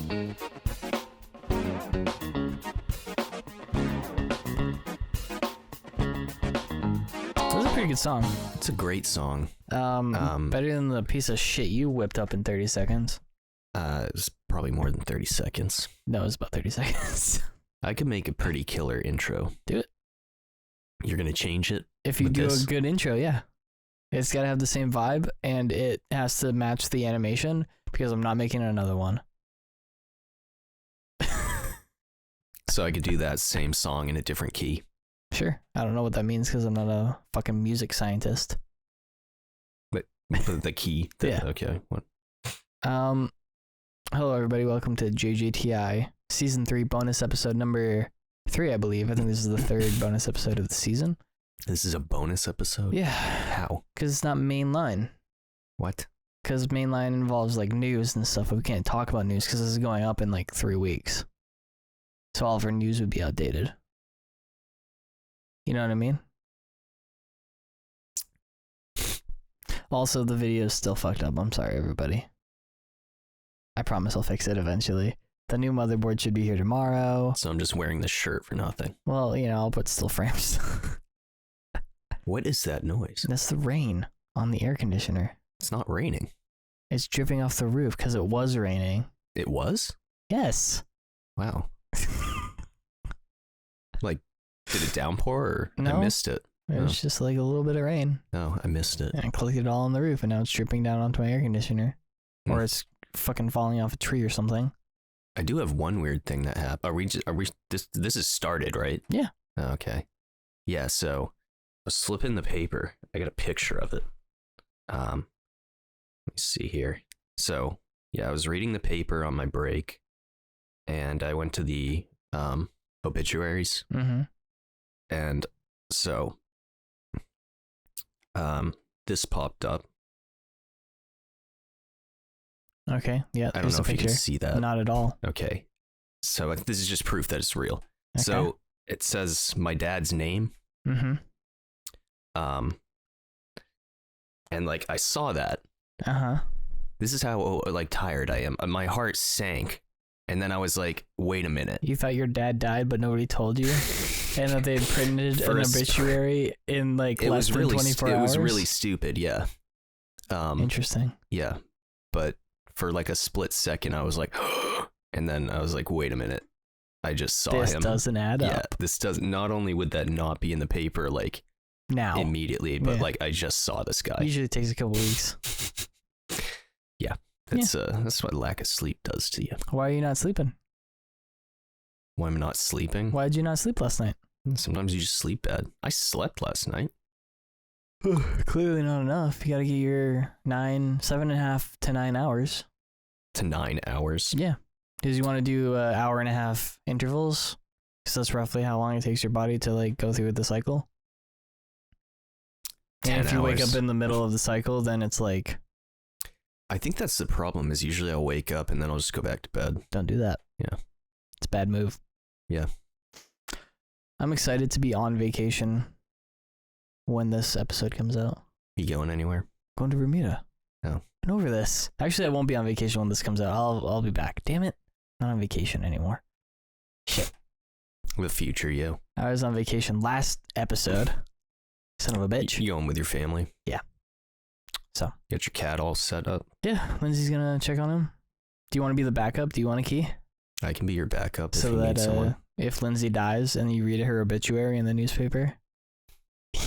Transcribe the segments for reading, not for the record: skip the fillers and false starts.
was a pretty good song. It's a great song. Better than the piece of shit you whipped up in 30 seconds. It was probably more than 30 seconds. No, it was about 30 seconds. I could make a pretty killer intro. Do it. You're going to change it? If you with do this? a good intro, yeah. It's got to have the same vibe, and it has to match the animation, because I'm not making another one. So I could do that same song in a different key. Sure. I don't know what that means, because I'm not a fucking music scientist. But the key? Yeah. Okay. What? Hello, everybody. Welcome to JJTI, Season 3 bonus episode number 3, I believe. I think this is the third bonus episode of the season. This is a bonus episode? Yeah. How? Because it's not mainline. What? Because mainline involves, like, news and stuff, but we can't talk about news because this is going up in, like, 3 weeks. So all of our news would be outdated. You know what I mean? Also, the video is still fucked up. I'm sorry, everybody. I promise I'll fix it eventually. The new motherboard should be here tomorrow. So I'm just wearing this shirt for nothing. Well, you know, I'll put still frames. What is that noise? That's the rain on the air conditioner. It's not raining. It's dripping off the roof because it was raining. It was? Yes. Wow. Like, did it downpour or No. I missed it? It was just like a little bit of rain. No, I missed it. And I clicked it all on the roof, and now it's dripping down onto my air conditioner. Or it's fucking falling off a tree or something. I do have one weird thing that happened. This is started, right? Yeah. Okay. Yeah, so I was flipping the paper. I got a picture of it. Let me see here. So, yeah, I was reading the paper on my break, and I went to the obituaries. Mm-hmm. And so this popped up. Okay, yeah. I don't know if you can see that. Not at all. Okay. So this is just proof that it's real. Okay. So it says my dad's name. Mm-hmm. And like I saw that. Uh-huh. This is how like tired I am. My heart sank. And then I was like, wait a minute. You thought your dad died, but nobody told you? And that they had printed an obituary in like less than 24 hours? It was really stupid, yeah. Interesting. Yeah. But for like a split second, I was like, and then I was like, wait a minute. I just saw him. This doesn't add Yeah, up. this doesn't, not only would that not be in the paper like Now. immediately, but Yeah. like I just saw this guy. Usually it takes a couple weeks. Yeah. That's what lack of sleep does to you. Why are you not sleeping? When I'm not sleeping. Why did you not sleep last night? Sometimes you just sleep bad. I slept last night. Clearly not enough. You gotta get your 7.5 to 9 hours. To 9 hours. Yeah. Because you want to do 1.5 hour intervals. Because that's roughly how long it takes your body to like go through the cycle. And 10 if you wake hours. up in the middle of the cycle, then it's like, I think that's the problem is usually I'll wake up and then I'll just go back to bed. don't do that. Yeah. It's a bad move. Yeah. I'm excited to be on vacation when this episode comes out. You going anywhere? Going to Bermuda. Oh. Been over this. Actually, I won't be on vacation when this comes out. I'll be back. Damn it. Not on vacation anymore. Shit. The future you. I was on vacation last episode. Son of a bitch. You going with your family? Yeah. So. Get your cat all set up. Yeah, Lindsay's gonna check on him. Do you want to be the backup? Do you want a key? I can be your backup if So you need that someone. if Lindsay dies and you read her obituary in the newspaper,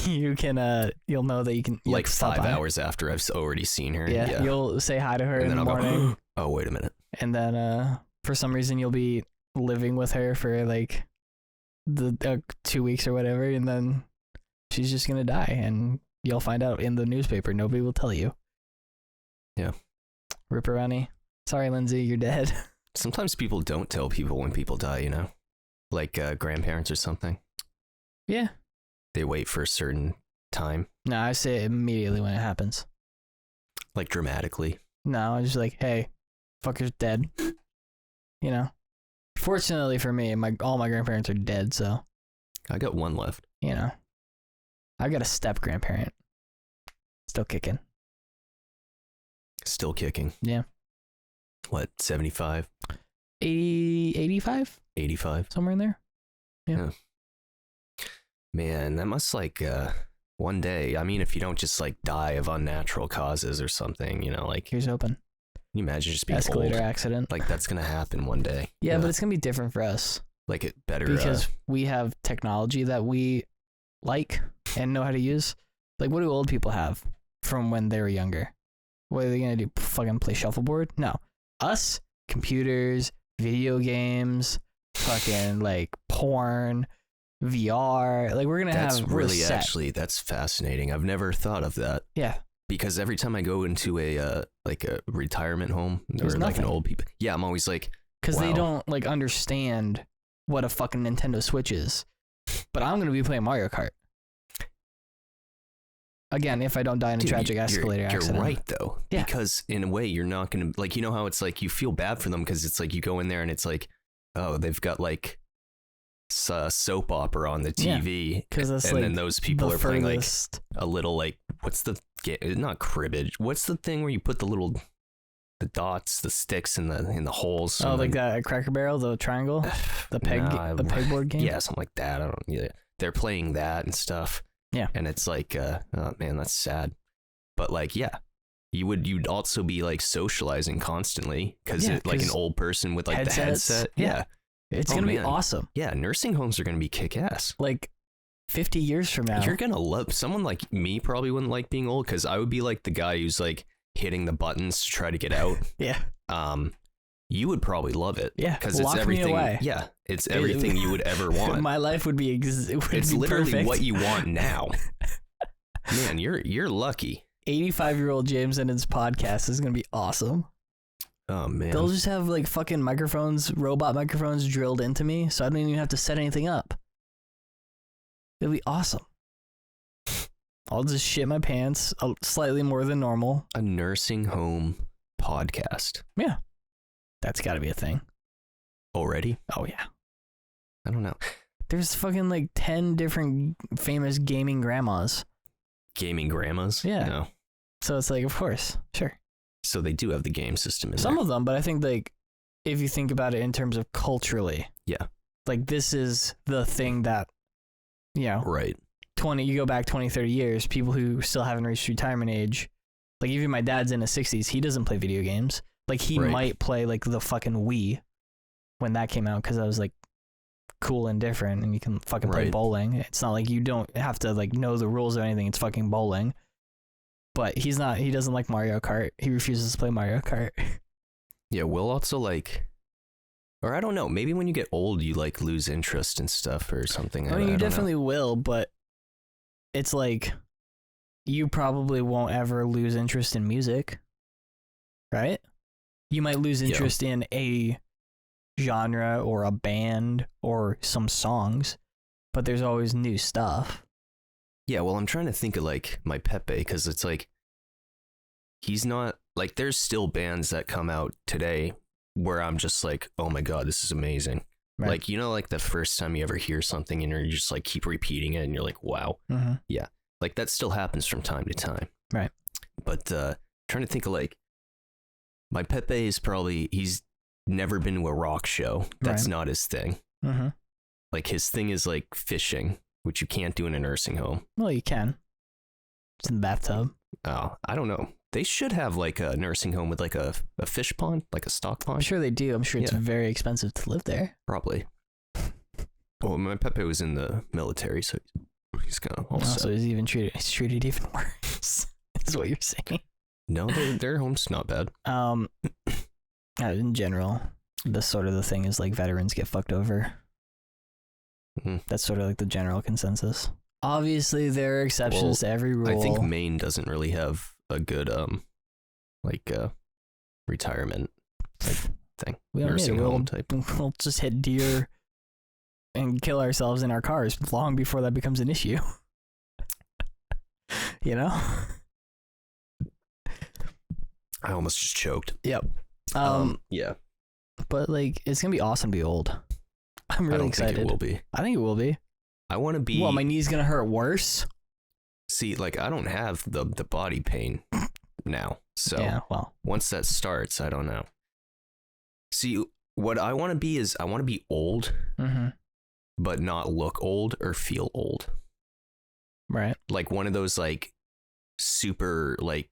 you can you'll know that you can Like stop 5 by. hours after I've already seen her. Yeah, you'll say hi to her and in then the I'll morning, go, oh, wait a minute. and then for some reason you'll be living with her for like the 2 weeks or whatever, and then she's just gonna die, and you'll find out in the newspaper. Nobody will tell you. Yeah. Ripperoni. Sorry, Lindsay, you're dead. Sometimes people don't tell people when people die, you know? Like grandparents or something. Yeah. They wait for a certain time. No, I say it immediately when it happens. Like dramatically. No, I'm just like, hey, fucker's dead. You know? Fortunately for me, all my grandparents are dead, so, I got one left. you know. I got a step grandparent. Still kicking. Still kicking. Yeah. What, 75? 80, 85? 85. Somewhere in there. Yeah. Man, that must like one day. I mean, if you don't just like die of unnatural causes or something, you know, like Here's hoping. can you imagine just being Escalator old? accident. Like that's gonna happen one day. Yeah, but it's gonna be different for us like it better because we have technology that we like and know how to use. Like, what do old people have from when they were younger? What are they gonna do? Fucking play shuffleboard? No. Us, computers, video games, fucking like porn, VR. Like, we're gonna that's have really set. actually that's fascinating. I've never thought of that. Yeah. Because every time I go into a like a retirement home There's or like an nothing. old people, yeah, I'm always like, Because they wow. don't like understand what a fucking Nintendo Switch is. But I'm gonna be playing Mario Kart. Again, if I don't die in a Dude, tragic escalator accident. You're right though, Yeah. because in a way you're not gonna like, you know how it's like you feel bad for them because it's like you go in there and it's like, oh, they've got like soap opera on the TV, because that's and like then those people the are playing like furthest. a little like what's the game? Not cribbage. What's the thing where you put the dots, the sticks in the holes? Oh, like that Cracker Barrel, the triangle, the pegboard game. Yeah, something like that. I don't. Yeah, they're playing that and stuff. Yeah, and it's like, oh man, that's sad. But like, yeah, you'd also be like socializing constantly because like an old person with like headsets, the headset. Yeah. It's gonna be awesome. Yeah, nursing homes are gonna be kick ass. Like 50 years from now, you're gonna love someone like me. Probably wouldn't like being old because I would be like the guy who's like hitting the buttons to try to get out. Yeah. You would probably love it. Yeah, because it's everything. Yeah, it's everything you would ever want. My life would be. It's literally perfect. what you want now. Man, you're lucky. 85-year-old James and his podcast is gonna be awesome. Oh man, they'll just have like fucking microphones, robot microphones drilled into me, so I don't even have to set anything up. It'll be awesome. I'll just shit my pants slightly more than normal. A nursing home podcast. Yeah, that's got to be a thing. Already? Oh yeah. I don't know. There's fucking like 10 different famous gaming grandmas. Gaming grandmas? Yeah. No. So it's like, of course, sure. So they do have the game system in Some there. of them, but I think like if you think about it in terms of culturally, yeah, like this is the thing that, you know, right. You go back 20, 30 years, people who still haven't reached retirement age, like even my dad's in his 60s, he doesn't play video games. Like he might play like the fucking Wii when that came out because I was like cool and different and you can fucking play bowling. It's not like you don't have to like know the rules or anything. It's fucking bowling. But he doesn't like Mario Kart. He refuses to play Mario Kart. Yeah, we'll also like, or I don't know, maybe when you get old, you like lose interest in stuff or something. I mean, you definitely will, but it's like you probably won't ever lose interest in music, right? You might lose interest in a genre or a band or some songs, but there's always new stuff. Yeah, well, I'm trying to think of like my Pepe because it's like he's not like there's still bands that come out today where I'm just like, oh my god, this is amazing. Right. Like, you know, like the first time you ever hear something and you just like keep repeating it and you're like, wow. Mm-hmm. Yeah, like that still happens from time to time. Right. But trying to think of like my Pepe is probably he's never been to a rock show. That's not his thing. Mm-hmm. Like his thing is like fishing, which you can't do in a nursing home. Well, you can. It's in the bathtub. Oh, I don't know. They should have like a nursing home with like a fish pond, like a stock pond. I'm sure they do. I'm sure it's very expensive to live there. Probably. Well, my Pepe was in the military, so he's kind of all set. So he's treated even worse. Is what you're saying. No, their home's not bad. In general, this sort of the thing is like veterans get fucked over. Mm-hmm. That's sort of like the general consensus. Obviously, there are exceptions to every rule. I think Maine doesn't really have a good retirement type thing. We don't nursing need it. home type. We'll just hit deer and kill ourselves in our cars long before that becomes an issue. You know? I almost just choked. Yep. Yeah. But like, it's gonna be awesome to be old. I'm really excited. Think it will be. I think it will be. I want to be. Well, my knee's gonna hurt worse. See, like I don't have the body pain now, so yeah. Well, once that starts, I don't know. See, what I want to be is I want to be old, but not look old or feel old. Right. Like one of those like super like,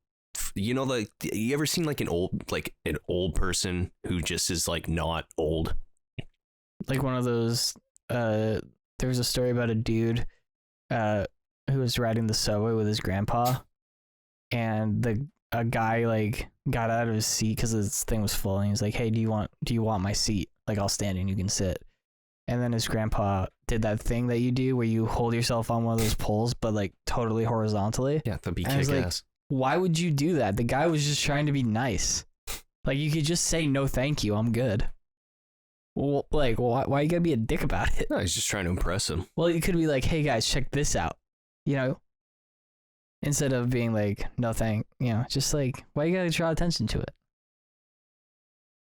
you know, like you ever seen like an old person who just is like not old? Like one of those, there was a story about a dude who was riding the subway with his grandpa, and a guy like got out of his seat because his thing was full, and he was like, "Hey, do you want my seat? Like, I'll stand and you can sit." And then his grandpa did that thing that you do where you hold yourself on one of those poles, but like totally horizontally. Yeah, that'd be kick kick like, ass. Why would you do that? The guy was just trying to be nice. Like, you could just say no, thank you, I'm good. Well, like, why you gotta be a dick about it? No, he's just trying to impress him. Well, you could be like, "Hey guys, check this out," you know, instead of being like, "No, just like, why you gotta draw attention to it?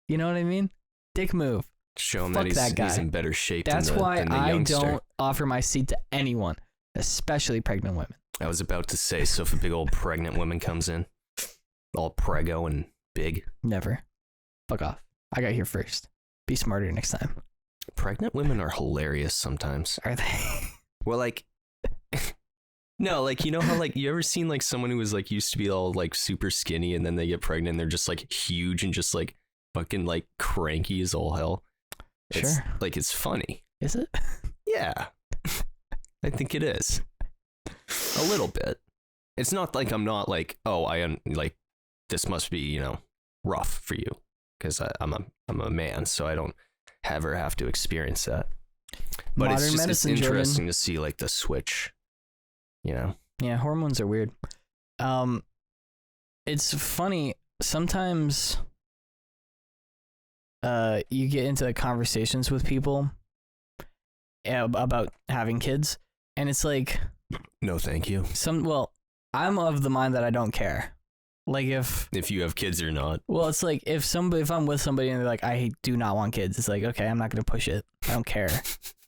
You know what I mean? Dick move. Show him Fuck that guy. he's in better shape That's than the why I youngster. don't offer my seat to anyone, especially pregnant women. I was about to say, so if a big old pregnant woman comes in, all prego and big. Never. Fuck off. I got here first. Be smarter next time. Pregnant women are hilarious sometimes. Are they? Well, like, no, like, you know how, like, you ever seen, like, someone who was, like, used to be all, like, super skinny and then they get pregnant and they're just, like, huge and just, like, fucking, like, cranky as all hell? It's, Sure. like, it's funny. Is it? Yeah. I think it is. A little bit. It's not like I'm not, like, oh, like, this must be, you know, rough for you. Because I'm a man, so I don't ever have to experience that. But Modern it's interesting to see like the switch, you know. Yeah, hormones are weird. It's funny sometimes. You get into conversations with people about having kids, and it's like, no, thank you. I'm of the mind that I don't care. Like if you have kids or not. Well, it's like if I'm with somebody and they're like, "I do not want kids," it's like, okay, I'm not gonna push it. I don't care.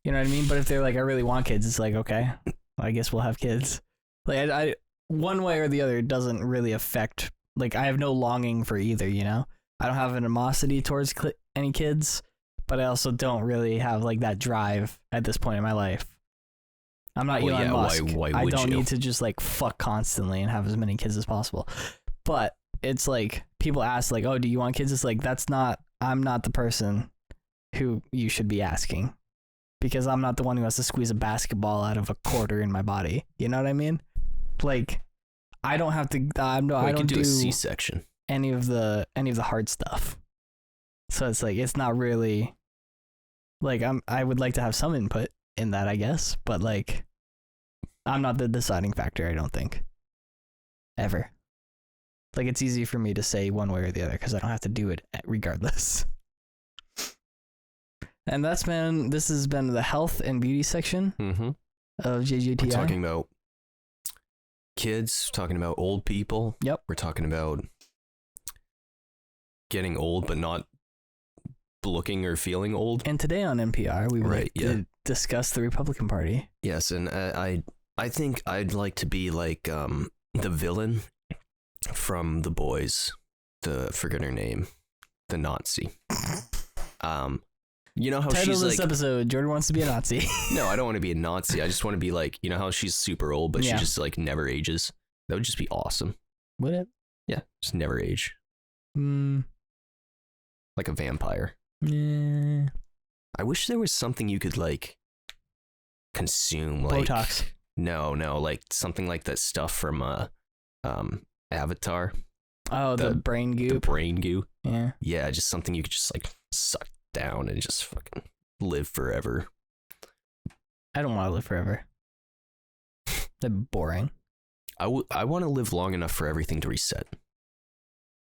You know what I mean? But if they're like, "I really want kids," it's like, okay, I guess we'll have kids. Like I one way or the other, it doesn't really affect. Like I have no longing for either. You know, I don't have an animosity towards any kids, but I also don't really have like that drive at this point in my life. I'm not Elon Musk. Why I would don't you? need to just like fuck constantly and have as many kids as possible. But it's like people ask like, "Oh, do you want kids?" It's like I'm not the person who you should be asking, because I'm not the one who has to squeeze a basketball out of a quarter in my body. You know what I mean? Like I don't have to. I don't do a C-section. any of the hard stuff. So it's like it's not really like I would like to have some input in that, I guess, but like I'm not the deciding factor, I don't think. Ever. Like it's easy for me to say one way or the other because I don't have to do it regardless. And this has been the health and beauty section of JJTI. We're talking about kids, talking about old people. Yep. We're talking about getting old but not looking or feeling old. And today on NPR, we would to discuss the Republican Party. Yes, and I think I'd like to be like the villain from The Boys, forget her name, the Nazi. You know how Title she's of this like, episode, Jordan wants to be a Nazi. No, I don't want to be a Nazi. I just want to be like, you know how she's super old, but she just like never ages. That would just be awesome. Would it? Yeah, just never age. Like a vampire. Yeah. I wish there was something you could like consume, like Botox. No, like something like that stuff from Avatar. Oh, the brain goop. The brain goo. Yeah. Yeah, just something you could just like suck down and just fucking live forever. I don't want to live forever. That's boring. I want to live long enough for everything to reset.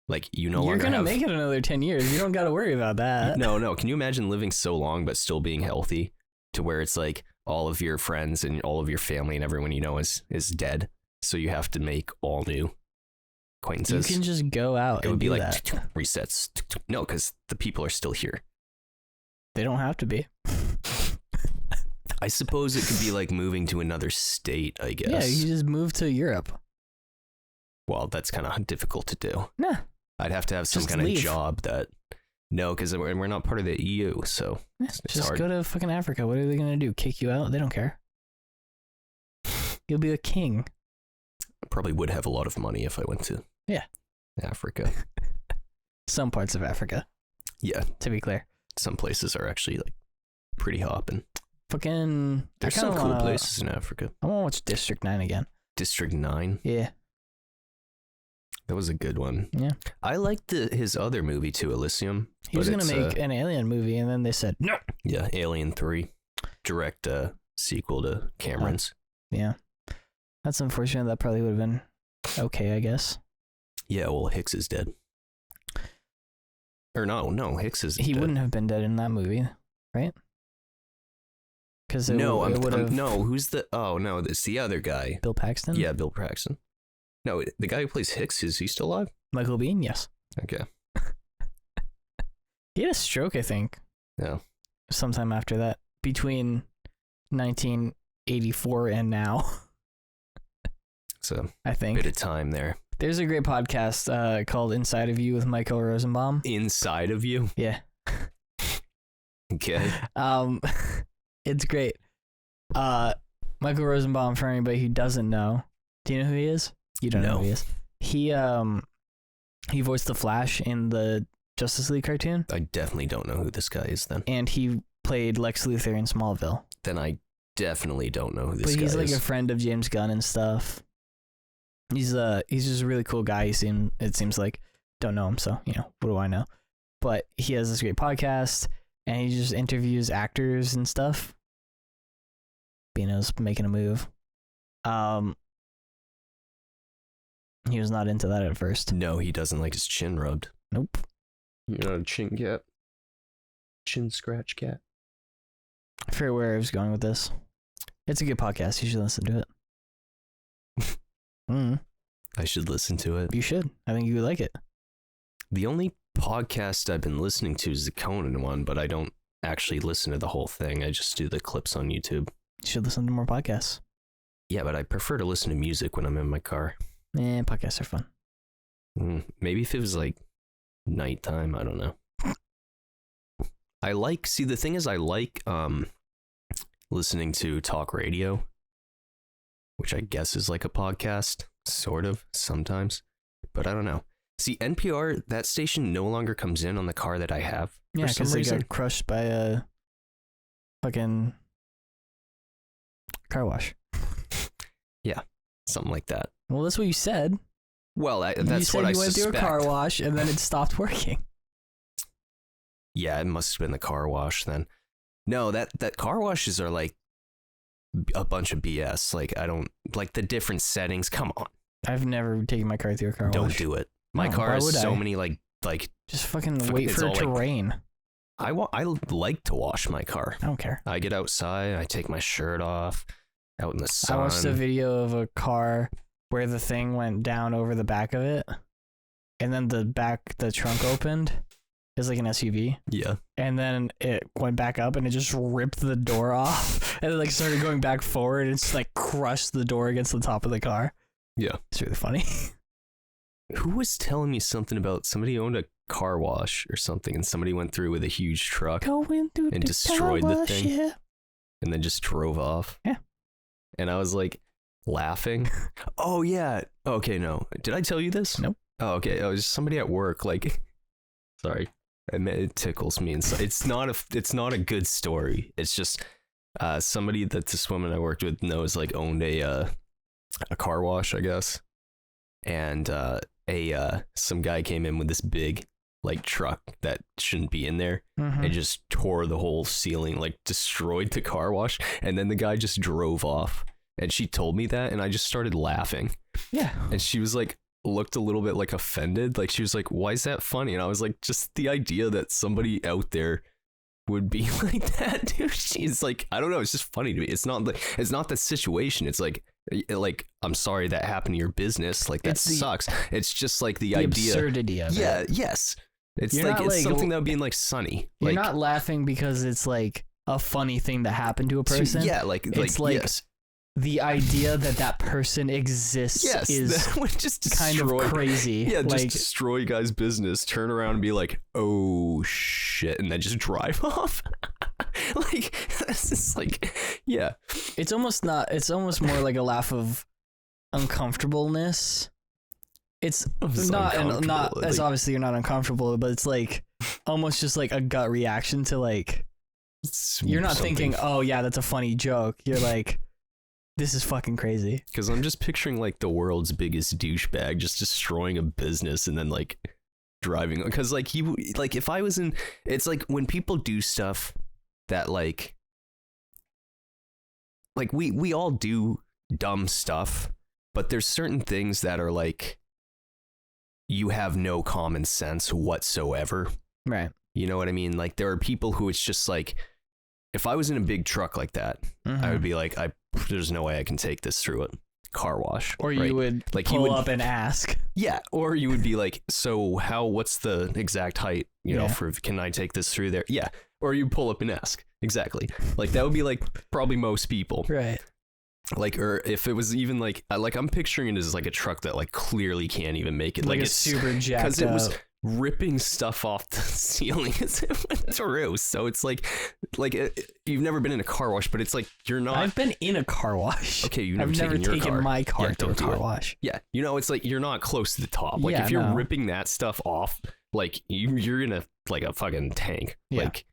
Like, you no You're longer gonna make it another 10 years. You don't got to worry about that. No. Can you imagine living so long but still being healthy, to where it's like all of your friends and all of your family and everyone you know is dead, so you have to make all new acquaintances? You can just go out It would and be do like that. resets. No, because the people are still here. They don't have to be. I suppose it could be like moving to another state, I guess. Yeah, you just move to Europe. Well, that's kind of difficult to do. Nah. I'd have to have some Just kind leave. of job that No, because we're not part of the EU, so it's Just hard. go to fucking Africa. What are they gonna do? Kick you out? They don't care. You'll be a king. I probably would have a lot of money if I went to Africa. Some parts of Africa, Yeah, to be clear. some places are actually like pretty hopping. Fucking. There's some cool places in Africa. I want to watch District 9 again. District 9. Yeah. That was a good one. Yeah. I liked his other movie too, Elysium. He was going to make an Alien movie, and then they said, no. Yeah, Alien 3. Direct sequel to Cameron's. Yeah. That's unfortunate. That probably would have been okay, I guess. Yeah, well, Hicks is dead. Or no, Hicks is He dead. wouldn't have been dead in that movie, right? Because No, no, who's the... Oh, no, it's the other guy. Bill Paxton? Yeah, Bill Paxton. No, the guy who plays Hicks, is he still alive? Michael Biehn? Yes. Okay. He had a stroke, I think. Yeah. Sometime after that. Between 1984 and now. So, I think. bit of time there. There's a great podcast called Inside of You with Michael Rosenbaum. Inside of you? Yeah. Okay. It's great. Michael Rosenbaum, for anybody who doesn't know, do you know who he is? You don't know who he is. He voiced the Flash in the Justice League cartoon. I definitely don't know who this guy is then. And he played Lex Luthor in Smallville. Then I definitely don't know who this guy is. But he's like a friend of James Gunn and stuff. He's just a really cool guy. It seems like, don't know him, so what do I know? But he has this great podcast, and he just interviews actors and stuff. Bino's making a move. He was not into that at first. No, he doesn't like his chin rubbed. Nope. You're not a chin cat. Chin scratch cat. I forget where I was going with this. It's a good podcast. You should listen to it. I should listen to it. You should. I think you would like it. The only podcast I've been listening to is the Conan one, but I don't actually listen to the whole thing. I just do the clips on YouTube. You should listen to more podcasts. Yeah, but I prefer to listen to music when I'm in my car. Podcasts are fun. Maybe if it was like nighttime, I don't know. The thing is I like listening to talk radio, which I guess is like a podcast, sort of, sometimes, but I don't know. See, NPR, that station no longer comes in on the car that I have. Yeah, for some because they reason. got crushed by a fucking car wash. Yeah, something like that. Well, that's what you said. Well, that's you said what I you went suspect. through a car wash and then it stopped working. Yeah, it must have been the car wash then. No, that car washes are like a bunch of BS. Like, I don't like the different settings. Come on. I've never taken my car through a car wash. Don't do it. My car has so many like just fucking wait for it to rain. I like to wash my car. I don't care. I get outside, I take my shirt off, out in the sun. I watched a video of a car where the thing went down over the back of it, and then the trunk opened. It's like an SUV. Yeah. And then it went back up and it just ripped the door off and it like started going back forward and just like crushed the door against the top of the car. Yeah. It's really funny. Who was telling me something about somebody owned a car wash or something and somebody went through with a huge truck Going through and the destroyed car the wash, thing yeah. and then just drove off? Yeah. And I was like laughing. Oh yeah. Okay, no. Did I tell you this? Nope. Oh, okay. It was somebody at work like sorry. It tickles me inside. It's not a good story. It's just somebody that this woman I worked with knows like owned a car wash, I guess. And some guy came in with this big like truck that shouldn't be in there and just tore the whole ceiling, like destroyed the car wash, and then the guy just drove off. And she told me that and I just started laughing. Yeah. And she was like looked a little bit like offended, like she was like, why is that funny? And I was like, just the idea that somebody out there would be like that, dude. She's like, I don't know, it's just funny to me. It's not the situation. It's like I'm sorry that happened to your business, like that sucks. It's just like the idea, absurdity of it. Yes, it's You're like not, it's like, something that would be like sunny. You're like, not laughing because it's like a funny thing that happened to a person. yeah, like it's like yes. the idea that person exists is that would just kind of crazy. Yeah, like, just destroy a guy's business, turn around and be like, oh shit, and then just drive off. Like, it's just like, yeah. it's almost more like a laugh of uncomfortableness. It's not as obviously you're not uncomfortable, but it's like almost just like a gut reaction to like, you're not thinking, oh yeah, that's a funny joke. You're like, this is fucking crazy. Because I'm just picturing like the world's biggest douchebag just destroying a business and then like driving. Because like if I was in, it's like when people do stuff that like we all do dumb stuff, but there's certain things that are like, you have no common sense whatsoever. Right. You know what I mean? Like there are people who it's just like, if I was in a big truck like that, I would be like, there's no way I can take this through a car wash. Or you would like pull up and ask. Yeah. Or you would be like, so what's the exact height, you know, can I take this through there? Yeah. Or you pull up and ask. Exactly. Like that would be like probably most people. Right. Like, or if it was even like I'm picturing it as like a truck that like clearly can't even make it. Like it's super jacked up. Because it was ripping stuff off the ceiling as it went through. So it's like you've never been in a car wash, but it's like you're not. I've been in a car wash. Okay, you've I've never taken my car to a car wash. Yeah, you know, it's like you're not close to the top. Like if you're ripping that stuff off, like you're in a fucking tank. Yeah. Like,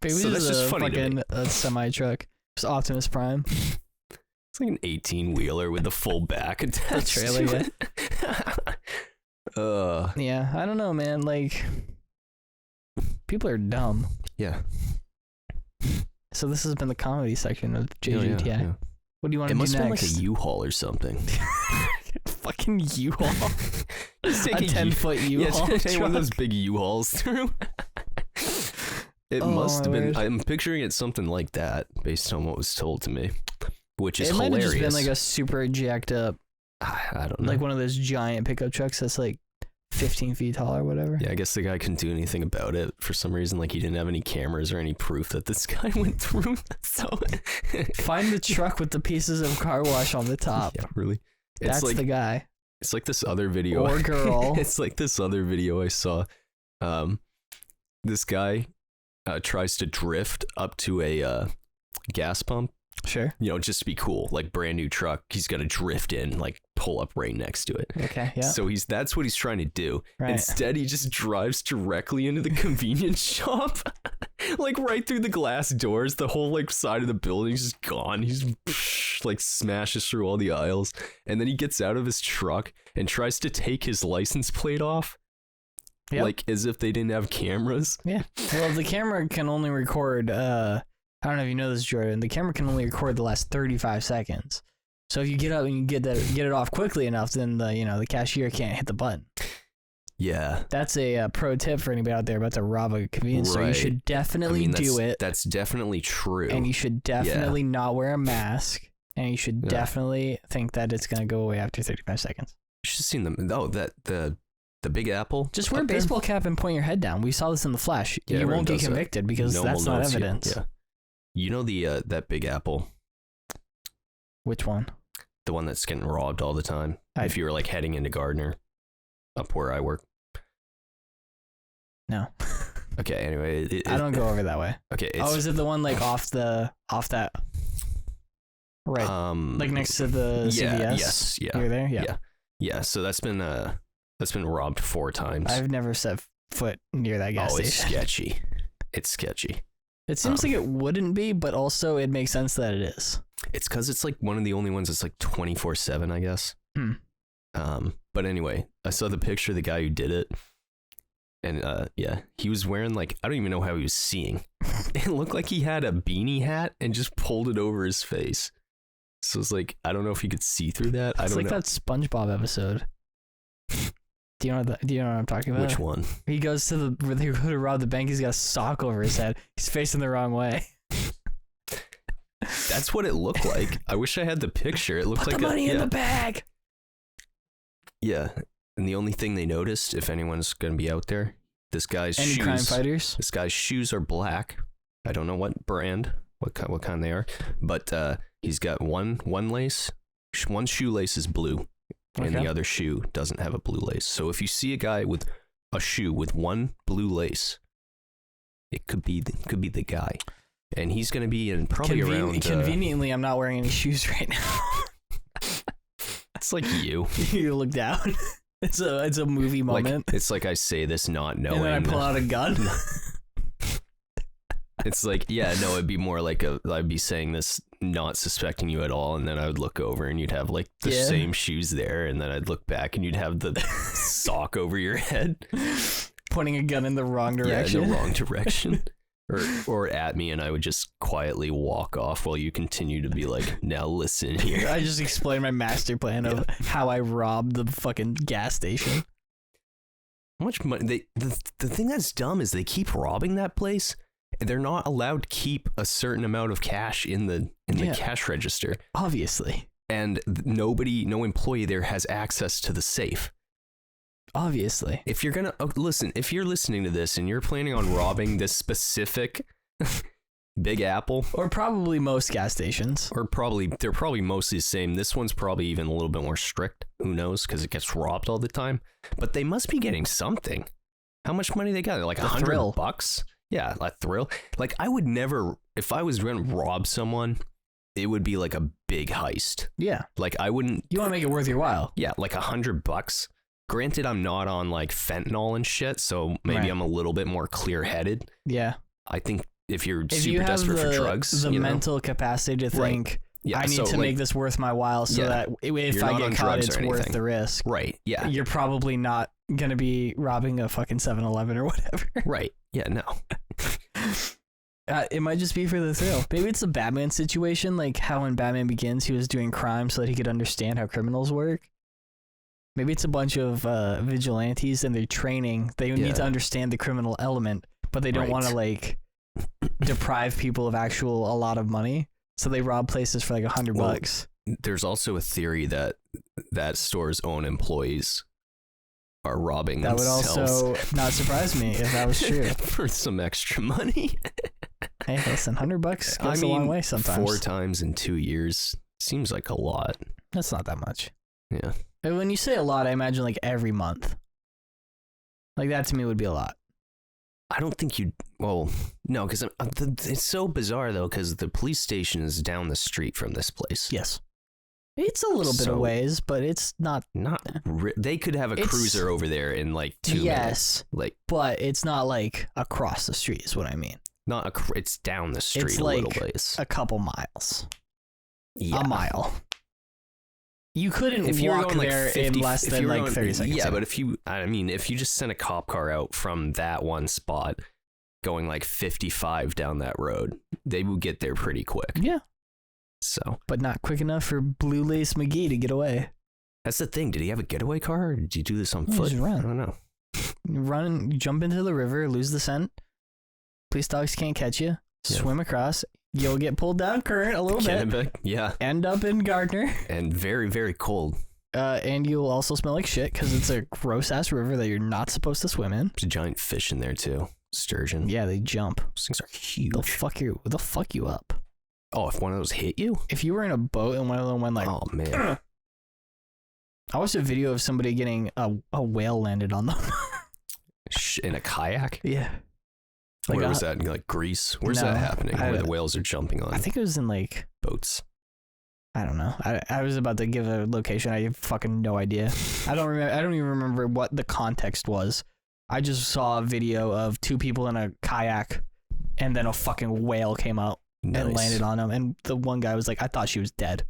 Maybe so that's just funny fucking to me. A semi truck. It's Optimus Prime. It's like an 18-wheeler with the full back attached. A trailer, yeah. Yeah, I don't know, man. Like, people are dumb. Yeah. So this has been the comedy section of JJTI. Yeah. What do you want to do next? It must have been like a U-Haul or something. Fucking U-Haul. Just take a 10-foot U-Haul. Yeah, take one of those big U-Hauls through. It must have been. I'm picturing it something like that based on what was told to me, which is hilarious. It might have just been like a super jacked up. I don't know. Like one of those giant pickup trucks that's like 15 feet tall or whatever. Yeah, I guess the guy couldn't do anything about it for some reason. Like he didn't have any cameras or any proof that this guy went through. So find the truck with the pieces of car wash on the top. Yeah, really. That's like, the guy. It's like this other video. Or girl. It's like this other video I saw. This guy tries to drift up to a gas pump. Sure. You know, just to be cool, like brand new truck. He's gonna drift in, like pull up right next to it. Okay, yeah. So that's what he's trying to do. Right. Instead, he just drives directly into the convenience shop, like right through the glass doors. The whole like side of the building's just gone. He's like smashes through all the aisles, and then he gets out of his truck and tries to take his license plate off. Yep. Like as if they didn't have cameras. Yeah. Well, the camera can only record. I don't know if you know this, Jordan. The camera can only record the last 35 seconds. So if you get up and you get it off quickly enough, then the cashier can't hit the button. Yeah. That's a pro tip for anybody out there about to rob a convenience store. You should definitely do it. That's definitely true. And you should definitely not wear a mask. And you should definitely think that it's going to go away after 35 seconds. You should have seen them. Oh, the Big Apple. Just wear a baseball cap and point your head down. We saw this in The Flash. Yeah, you won't get convicted because that's not evidence. Yeah. You know that Big Apple. Which one? The one that's getting robbed all the time. If you were like heading into Gardner, up where I work. No. Okay. Anyway, I don't go over that way. Okay. Is it the one like off that? Right. Like next to the CVS. Yes. Yeah. You're there. Yeah. Yeah. So that's been robbed 4 times. I've never set foot near that gas station. It's sketchy. It's sketchy. It seems like it wouldn't be, but also it makes sense that it is. It's because it's like one of the only ones that's like 24/7, I guess. But anyway, I saw the picture of the guy who did it, and he was wearing like, I don't even know how he was seeing. It looked like he had a beanie hat and just pulled it over his face. So it's like, I don't know if you could see through that. I don't know. It's like that SpongeBob episode. Do you know what I'm talking about? Which one? He goes to where they go to rob the bank. He's got a sock over his head. He's facing the wrong way. That's what it looked like. I wish I had the picture. It looked Put like the money in the bag. Yeah, and the only thing they noticed, if anyone's gonna be out there, this guy's shoes. Any crime fighters? This guy's shoes are black. I don't know what brand, what kind they are, but He's got one lace. One shoelace is blue, and the other shoe doesn't have a blue lace. So if you see a guy with a shoe with one blue lace, it could be the guy, and he's going to be in probably around. Conveniently, I'm not wearing any shoes right now. It's like you. You look down. It's a movie moment. Like, it's like I say this not knowing. And then I pull out a gun. It's like, yeah, no, it'd be more like I'd be saying this not suspecting you at all, and then I would look over and you'd have like the same shoes there, and then I'd look back and you'd have the sock over your head. Pointing a gun in the wrong direction. Yeah, in the wrong direction. Or at me, and I would just quietly walk off while you continue to be like, now listen here. I just explained my master plan of how I robbed the fucking gas station. How much money? The thing that's dumb is they keep robbing that place. They're not allowed to keep a certain amount of cash in the cash register. Obviously. And no employee there has access to the safe. Obviously. If you're gonna listen, if you're listening to this and you're planning on robbing this specific Big Apple, or probably most gas stations, they're probably mostly the same. This one's probably even a little bit more strict. Who knows? Because it gets robbed all the time. But they must be getting something. How much money they got? Like $100? Yeah, a thrill. Like I would never, if I was going to rob someone, it would be like a big heist. Yeah. Like I wouldn't. You want to make it worth your while. Yeah, like $100. Granted, I'm not on like fentanyl and shit, so maybe I'm a little bit more clear-headed. Yeah. I think if you're super desperate for drugs, the mental capacity to think, I need to make this worth my while, so that if I get caught, it's worth the risk. Right. Yeah. You're probably not gonna be robbing a fucking 7-Eleven or whatever. Right. Yeah. No. It might just be for the thrill. Maybe it's a Batman situation, like how in Batman Begins he was doing crime so that he could understand how criminals work. Maybe it's a bunch of vigilantes and they're training. They need to understand the criminal element, but they don't want to like deprive people of a lot of money. So they rob places for like $100. There's also a theory that store's own employees are robbing themselves. That would also not surprise me if that was true. For some extra money. Hey, listen, $100 goes a long way sometimes. 4 times in 2 years seems like a lot. That's not that much. Yeah. When you say a lot, I imagine like every month. Like that to me would be a lot. I don't think you'd. Well, no, because it's so bizarre though, because the police station is down the street from this place. Yes. It's a little bit of ways, but it's not. They could have a cruiser over there in like 2 minutes. Like, but it's not like across the street, is what I mean. It's down the street it's like a little ways. A couple miles. Yeah. A mile. You couldn't walk there in less than like 30 seconds. Yeah, but if you just sent a cop car out from that one spot going like 55 down that road, they would get there pretty quick. Yeah. So. But not quick enough for Blue Lace McGee to get away. That's the thing. Did he have a getaway car or did you do this on foot? Just run. I don't know. You jump into the river, lose the scent. Police dogs can't catch you. Swim across. You'll get pulled down current a little bit. Yeah. End up in Gardner. And very, very cold. And you'll also smell like shit because it's a gross ass river that you're not supposed to swim in. There's a giant fish in there too. Sturgeon. Yeah, they jump. Those things are huge. They'll fuck you up. Oh, if one of those hit you? If you were in a boat and one of them went like, oh man. I watched a video of somebody getting a whale landed on them. In a kayak? Yeah. Where was that? In like Greece? Where's that happening? Where the whales are jumping on? I think it was in like boats. I don't know. I was about to give a location. I have fucking no idea. I don't even remember what the context was. I just saw a video of 2 people in a kayak, and then a fucking whale came out and landed on them. And the one guy was like, "I thought she was dead,"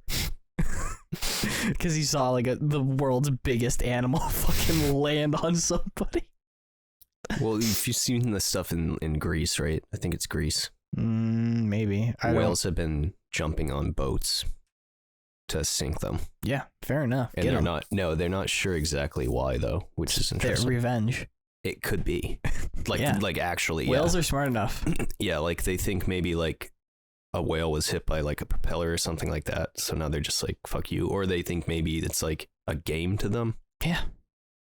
because he saw like the world's biggest animal fucking land on somebody. Well, if you've seen the stuff in Greece, right? I think it's Greece. Maybe. Whales have been jumping on boats to sink them. Yeah, fair enough. And they're not sure exactly why though, which is interesting. Their revenge. It could be. Like actually. Whales are smart enough. Yeah, like they think maybe like a whale was hit by like a propeller or something like that. So now they're just like, fuck you. Or they think maybe it's like a game to them. Yeah.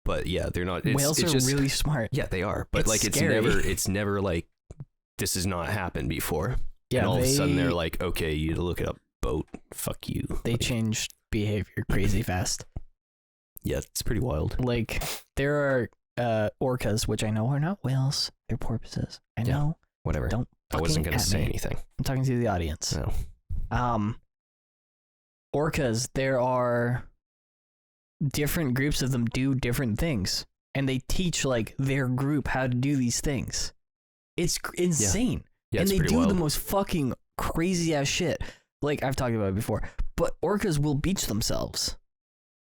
But yeah, they're not. Whales are really smart. Yeah, they are. But it's never like this has not happened before. Yeah, and all of a sudden they're like, okay, you look it up. boat. Fuck you. They change behavior crazy fast. Yeah, it's pretty wild. Like, there are orcas, which I know are not whales. They're porpoises. I know. Whatever. Don't I wasn't going to say me. anything. I'm talking to the audience. No. Orcas, there are different groups of them do different things. And they teach, like, their group how to do these things. It's insane. Yeah, and it's they pretty do wild. the most fucking crazy ass shit. Like, I've talked about it before. But orcas will beach themselves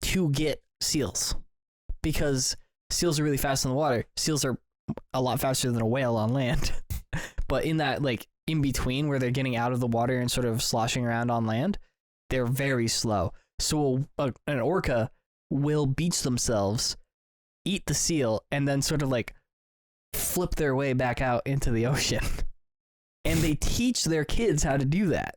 to get seals. Because seals are really fast in the water. Seals are a lot faster than a whale on land. But in that, like, in between where they're getting out of the water and sort of sloshing around on land, they're very slow. So an orca will beach themselves, eat the seal, and then sort of like flip their way back out into the ocean. And they teach their kids how to do that.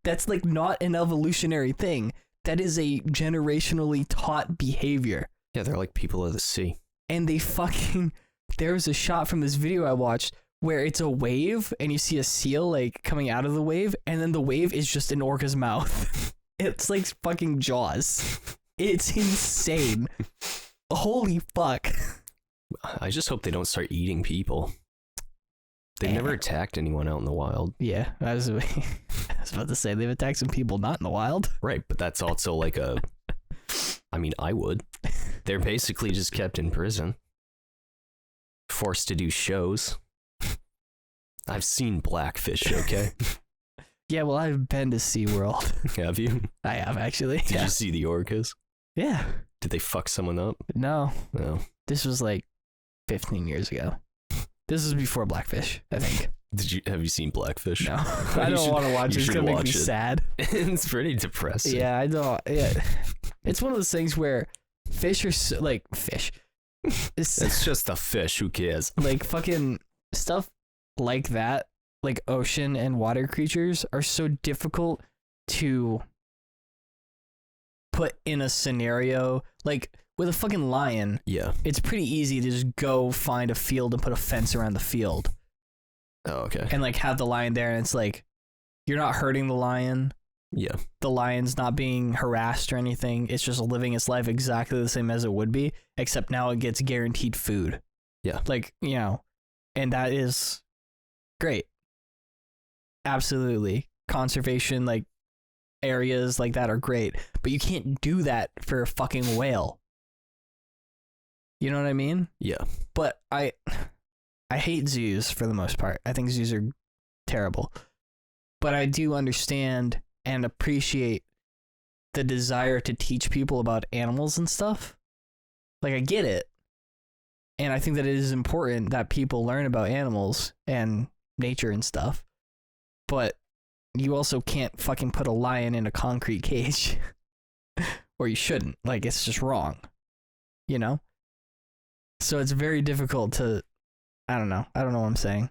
That's like not an evolutionary thing. That is a generationally taught behavior. Yeah, they're like people of the sea. And they fucking... There's a shot from this video I watched where it's a wave and you see a seal like coming out of the wave, and then the wave is just an orca's mouth. It's like fucking Jaws. It's insane. Holy fuck. I just hope they don't start eating people. They've never attacked anyone out in the wild. Yeah, I was about to say they've attacked some people not in the wild. Right, but that's also like a... I mean, I would. They're basically just kept in prison. Forced to do shows. I've seen Blackfish, okay? Yeah, well, I've been to SeaWorld. Have you? I have, actually. Did you see the orcas? Yeah. Did they fuck someone up? No. No. This was like 15 years ago. This was before Blackfish, I think. Have you seen Blackfish? No. I don't want to watch it. It's going to make me sad. It's pretty depressing. Yeah, I don't. Yeah. It's one of those things where fish are so, like, fish. It's just a fish. Who cares? Like, fucking stuff like that, like ocean and water creatures, are so difficult to put in a scenario. Like, with a fucking lion, Yeah. it's pretty easy to just go find a field and put a fence around the field. Oh, okay. And, like, have the lion there, and it's like, you're not hurting the lion. Yeah. The lion's not being harassed or anything. It's just living its life exactly the same as it would be, except now it gets guaranteed food. Yeah. Like, you know, and that is great. Absolutely. Conservation, like, areas like that are great, but you can't do that for a fucking whale. You know what I mean? Yeah. But I hate zoos for the most part. I think zoos are terrible. But I do understand and appreciate the desire to teach people about animals and stuff. Like, I get it. And I think that it is important that people learn about animals and nature and stuff. But you also can't fucking put a lion in a concrete cage. Or you shouldn't. Like, it's just wrong. You know? So it's very difficult to... I don't know. I don't know what I'm saying.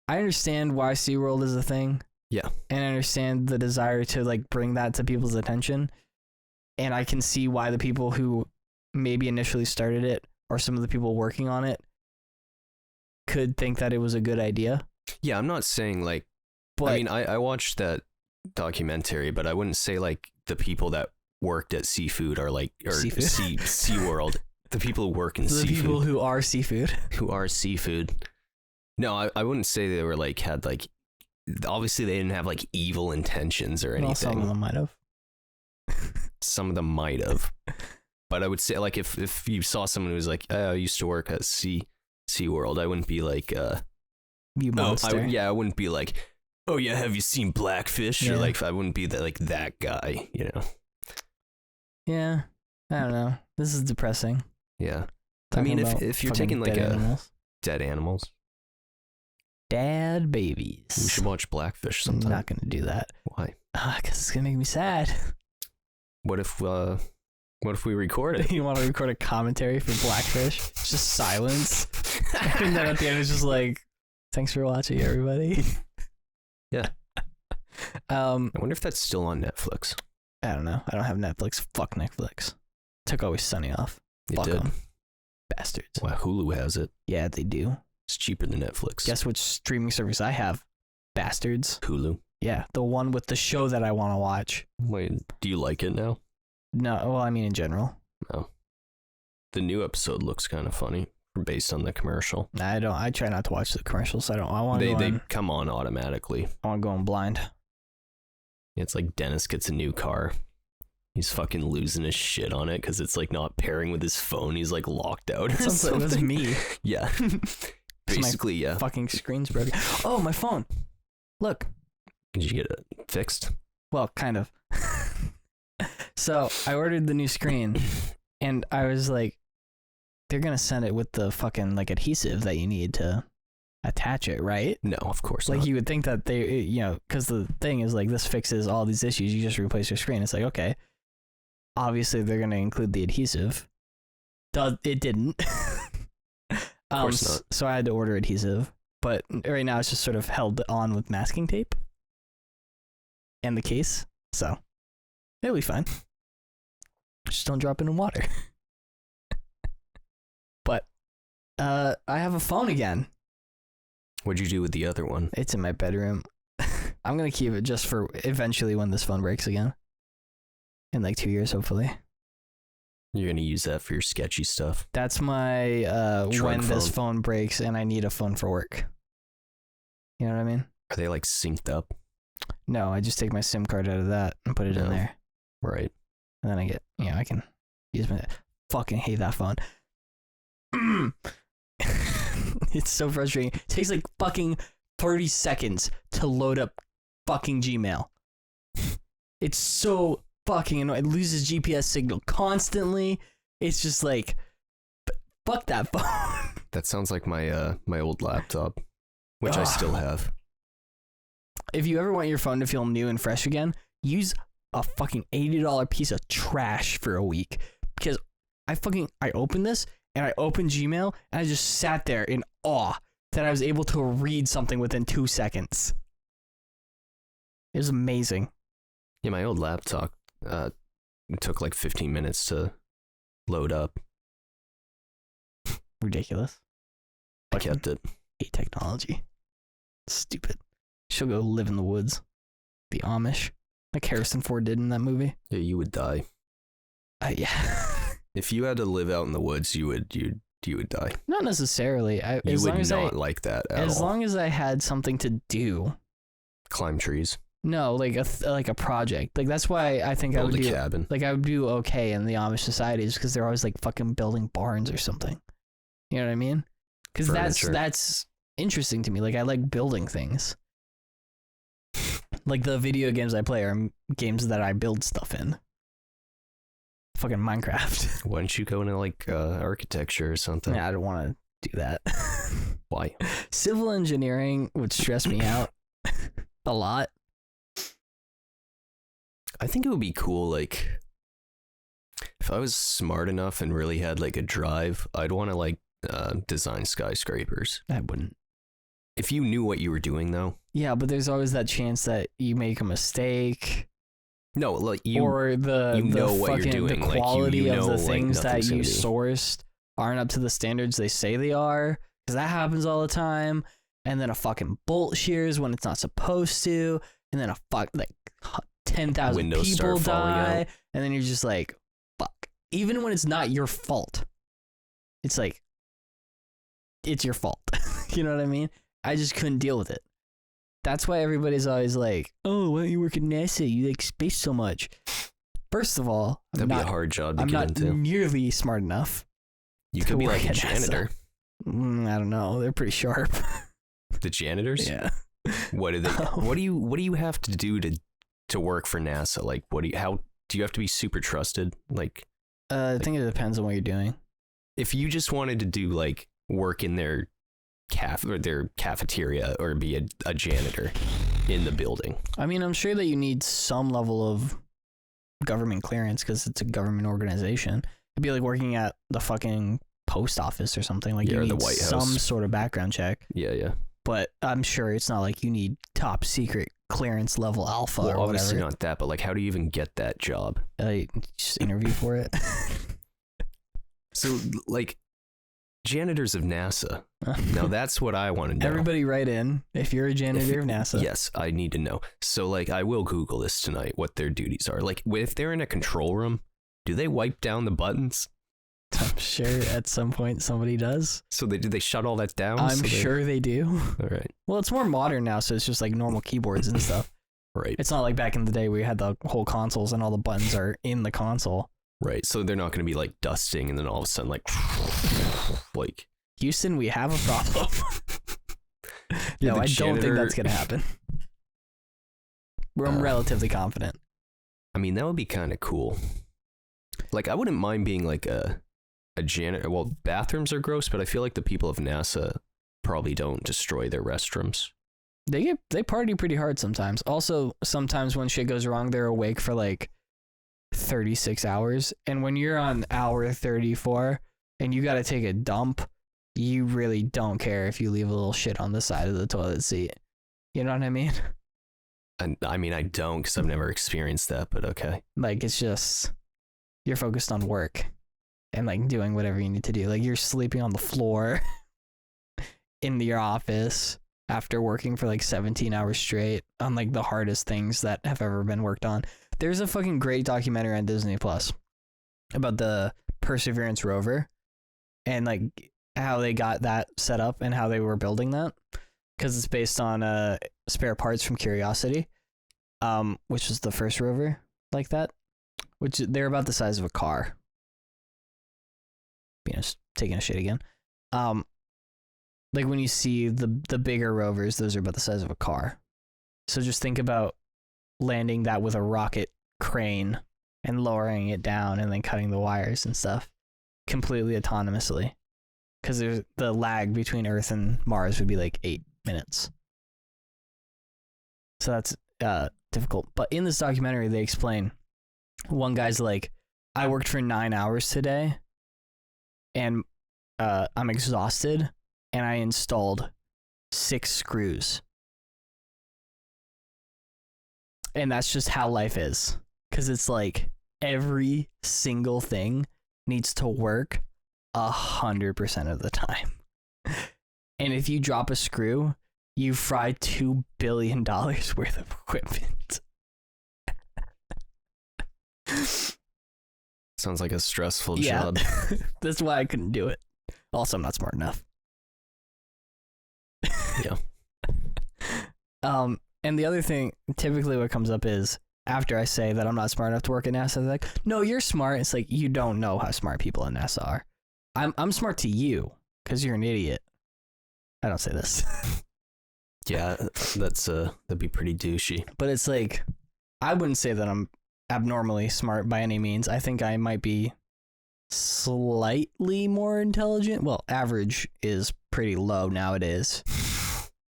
I understand why SeaWorld is a thing. Yeah. And I understand the desire to, like, bring that to people's attention. And I can see why the people who maybe initially started it, or some of the people working on it, could think that it was a good idea. Yeah, I'm not saying, like... But, I mean, I watched that documentary, but I wouldn't say, like, the people that worked at seafood are, like... Or Seafood? SeaWorld. The people who work in the seafood. people who are seafood. Who are seafood. No, I wouldn't say they were, like, had, like... Obviously, they didn't have, like, evil intentions or anything. Well, some of them might have. Some of them might have. But I would say, like, if you saw someone who was like, oh, I used to work at SeaWorld, I wouldn't be like, You monster. I wouldn't be like, oh yeah, have you seen Blackfish? Yeah. Or like, I wouldn't be that guy, you know? Yeah. I don't know. This is depressing. Yeah. I Talking mean, about if you're fucking taking like dead animals. dead animals, Dad babies. we should watch Blackfish I'm sometime. not going to do that. Why? Because it's going to make me sad. What if we record it? You want to record a commentary for Blackfish? It's just silence. And then at the end it's just like, thanks for watching, everybody. Yeah. I wonder if that's still on Netflix. I don't know. I don't have Netflix. Fuck Netflix. Took Always Sunny off. It Fuck did. 'em. Bastards. Wow, Hulu has it. Yeah, they do. It's cheaper than Netflix. Guess which streaming service I have? Bastards. Hulu. Yeah, the one with the show that I want to watch. Wait, do you like it now? No, well, I mean in general. No. The new episode looks kind of funny based on the commercial. I don't. I try not to watch the commercials. I want to. They come on automatically. I want to go in blind. It's like Dennis gets a new car. He's fucking losing his shit on it because it's like not pairing with his phone. He's like locked out. Sounds like that's me. Yeah. Basically, yeah. Fucking screen's broken. Oh, my phone. Look. Did you get it fixed? Well, kind of. So I ordered the new screen, and I was like, they're gonna send it with the fucking like adhesive that you need to attach it, right? No, of course like not. You would think that they, you know, because the thing is like this fixes all these issues. You just replace your screen. It's like, okay, obviously they're gonna include the adhesive. It didn't. Of course not. So I had to order adhesive, but right now it's just sort of held on with masking tape and the case, so it'll be fine. Just don't drop it in water. But I have a phone again. What'd you do with the other one? It's in my bedroom. I'm gonna keep it just for eventually when this phone breaks again. In like 2 years, hopefully. You're gonna use that for your sketchy stuff. That's my when phone. this phone breaks and I need a phone for work. You know what I mean? Are they like synced up? No, I just take my SIM card out of that and put it in there. Right. And then I get, you know, I can use my, fucking hate that phone. It's so frustrating. It takes like fucking 30 seconds to load up fucking Gmail. It's so fucking annoying. It loses GPS signal constantly. It's just like, fuck that phone. That sounds like my my old laptop, which I still have. If you ever want your phone to feel new and fresh again, use a fucking $80 piece of trash for a week. Because I opened this and I opened Gmail and I just sat there in awe that I was able to read something within 2 seconds. It was amazing. Yeah, my old laptop it took like 15 minutes to load up. Ridiculous. I kept it. Hate technology. Stupid. She'll go live in the woods. The Amish. Like Harrison Ford did in that movie. Yeah, you would die. Yeah. If you had to live out in the woods, you would die. Not necessarily. You would not like that at all. As long as I had something to do. Climb trees. No, like a project. Like that's why I think Build I would a do cabin. like I would do okay in the Amish societies because they're always like fucking building barns or something. You know what I mean? Because that's interesting to me. Like I like building things. Like the video games I play are games that I build stuff in. Fucking Minecraft. Why don't you go into like architecture or something? Yeah, I don't want to do that. Why? Civil engineering would stress me out a lot. I think it would be cool, like, if I was smart enough and really had like a drive, I'd want to like design skyscrapers. I wouldn't. If you knew what you were doing, though. Yeah, but there's always that chance that you make a mistake. No, like you or the know the what fucking, you're doing. The quality like, you know, of the things like, that you sourced aren't up to the standards they say they are, because that happens all the time. And then a fucking bolt shears when it's not supposed to, and then 10,000 people die, and then you're just like, fuck. Even when it's not your fault, it's like, it's your fault. You know what I mean? I just couldn't deal with it. That's why everybody's always like, oh, why don't you work at NASA? You like space so much. First of all, that'd be a hard job to get into. I'm not nearly smart enough. You could be like a janitor. I don't know. They're pretty sharp. The janitors? Yeah. What do they? What do you have to do to work for NASA? Like, how do you have to be super trusted? Like, I think it depends on what you're doing. If you just wanted to do like work in their cafeteria or be a janitor in the building. I mean, I'm sure that you need some level of government clearance because it's a government organization. It'd be like working at the fucking post office or something. Like you need the White House. Some sort of background check. Yeah. But I'm sure it's not like you need top secret clearance level alpha or whatever. Obviously not that, but like how do you even get that job? Just interview for it. So like, janitors of NASA. Now that's what I want to know. Everybody write in if you're a janitor of NASA. Yes, I need to know. So like I will Google this tonight, what their duties are. Like if they're in a control room, do they wipe down the buttons? I'm sure at some point somebody does. So do they shut all that down? I'm sure they do. All right. Well, it's more modern now, so it's just like normal keyboards and stuff. Right. It's not like back in the day where you had the whole consoles and all the buttons are in the console. Right. So they're not going to be like dusting and then all of a sudden like Houston, we have a problem. No, I don't think that's going to happen. I'm relatively confident. I mean, that would be kind of cool. Like, I wouldn't mind being like a janitor. Well, bathrooms are gross, but I feel like the people of NASA probably don't destroy their restrooms. They party pretty hard sometimes. Also, sometimes when shit goes wrong, they're awake for like 36 hours. And when you're on hour 34 and you got to take a dump, you really don't care if you leave a little shit on the side of the toilet seat. You know what I mean? And I mean, I don't because I've never experienced that, but okay. Like, it's just, you're focused on work and like doing whatever you need to do. Like, you're sleeping on the floor in your office after working for like 17 hours straight on like the hardest things that have ever been worked on. There's a fucking great documentary on Disney Plus about the Perseverance rover and like how they got that set up and how they were building that, because it's based on spare parts from Curiosity, which was the first rover like that, which they're about the size of a car. You know, taking a shit again. Like when you see the bigger rovers, those are about the size of a car. So just think about landing that with a rocket crane and lowering it down and then cutting the wires and stuff completely autonomously. Because there's the lag between Earth and Mars would be like 8 minutes. So that's difficult. But in this documentary, they explain one guy's like, I worked for 9 hours today and I'm exhausted and I installed 6 screws. And that's just how life is. Because it's like every single thing needs to work 100% of the time. And if you drop a screw, you fry $2 billion worth of equipment. Sounds like a stressful job. That's why I couldn't do it. Also, I'm not smart enough. Yeah. And the other thing, typically what comes up is after I say that I'm not smart enough to work at NASA, they're like, no, you're smart. It's like, you don't know how smart people at NASA are. I'm smart to you because you're an idiot. I don't say this. Yeah, that'd be pretty douchey. But it's like, I wouldn't say that I'm abnormally smart by any means. I think I might be slightly more intelligent. Well, average is pretty low nowadays.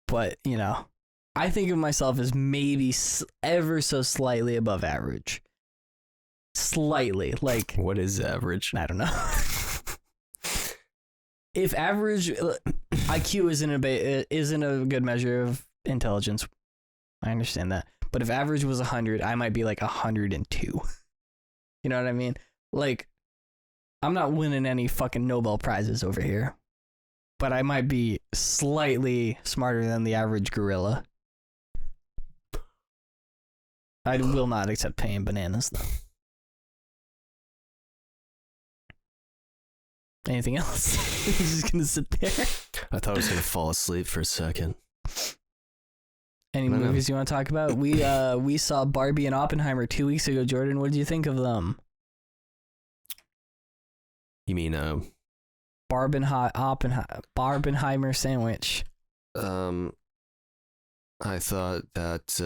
But, you know, I think of myself as maybe ever so slightly above average. Slightly. Like, what is average? I don't know. If average IQ isn't a good measure of intelligence, I understand that. But if average was 100, I might be like 102. You know what I mean? Like, I'm not winning any fucking Nobel Prizes over here, but I might be slightly smarter than the average gorilla. I will not accept paying bananas, though. Anything else? You're just gonna sit there? I thought I was gonna fall asleep for a second. Any movies you want to talk about? We saw Barbie and Oppenheimer 2 weeks ago. Jordan, what did you think of them? You mean Barbenheimer sandwich? I thought that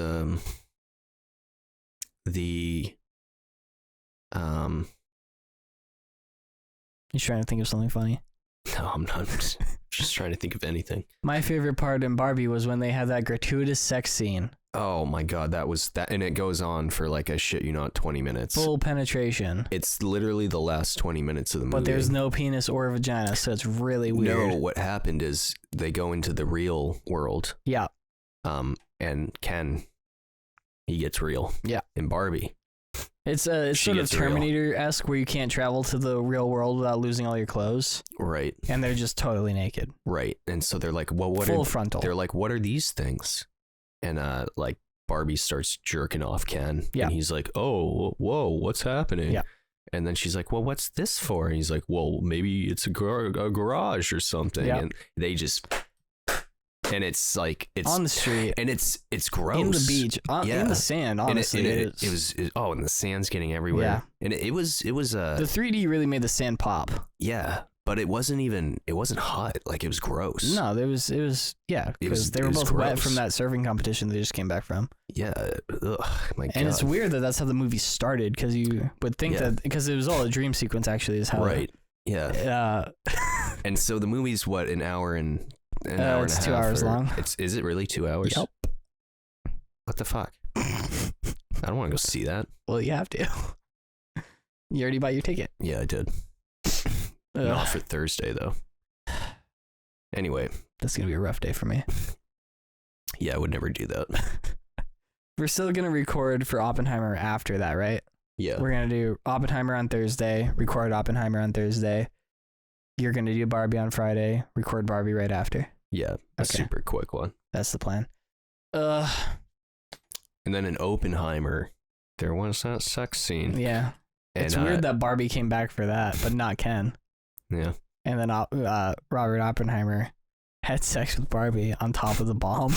You trying to think of something funny? No, I'm not. I'm just trying to think of anything. My favorite part in Barbie was when they had that gratuitous sex scene. Oh my god, that was that, and it goes on for like I shit you not 20 minutes. Full penetration. It's literally the last 20 minutes of the movie. But there's no penis or vagina, so it's really weird. No, what happened is they go into the real world. Yeah. And Ken, he gets real. Yeah. In Barbie. It's She sort of gets real. Terminator-esque where you can't travel to the real world without losing all your clothes. Right. And they're just totally naked. Right. And so they're like, well, what Full are frontal. They're like, what are these things? And like Barbie starts jerking off Ken. Yeah. And he's like, oh, whoa, what's happening? Yeah. And then she's like, well, what's this for? And he's like, well, maybe it's a garage or something. Yeah. And they just, and it's like, it's on the street. and it's gross. In the beach. In the sand, honestly. And and the sand's getting everywhere. Yeah. And it was the 3D really made the sand pop. yeah, but it wasn't hot. Like, it was gross. No, it was because they were both wet from that surfing competition they just came back from. Yeah. Ugh, my God. And it's weird that that's how the movie started, because you would think that because it was all a dream sequence actually is how. Right. Yeah. And so the movie's what, an hour and an hour and a half? It's 2 hours long. Is it really 2 hours? Yep. What the fuck? I don't want to go see that. Well, you have to. You already bought your ticket. Yeah, I did. Not for Thursday though. Anyway, that's gonna be a rough day for me. Yeah, I would never do that. We're still gonna record for Oppenheimer after that, right? Yeah. We're gonna do Oppenheimer on Thursday, record Oppenheimer on Thursday. You're gonna do Barbie on Friday, record Barbie right after. Yeah, a super quick one. That's the plan. And then in Oppenheimer, there was that sex scene. Yeah. And, it's weird that Barbie came back for that, but not Ken. Yeah. And then Robert Oppenheimer had sex with Barbie on top of the bomb.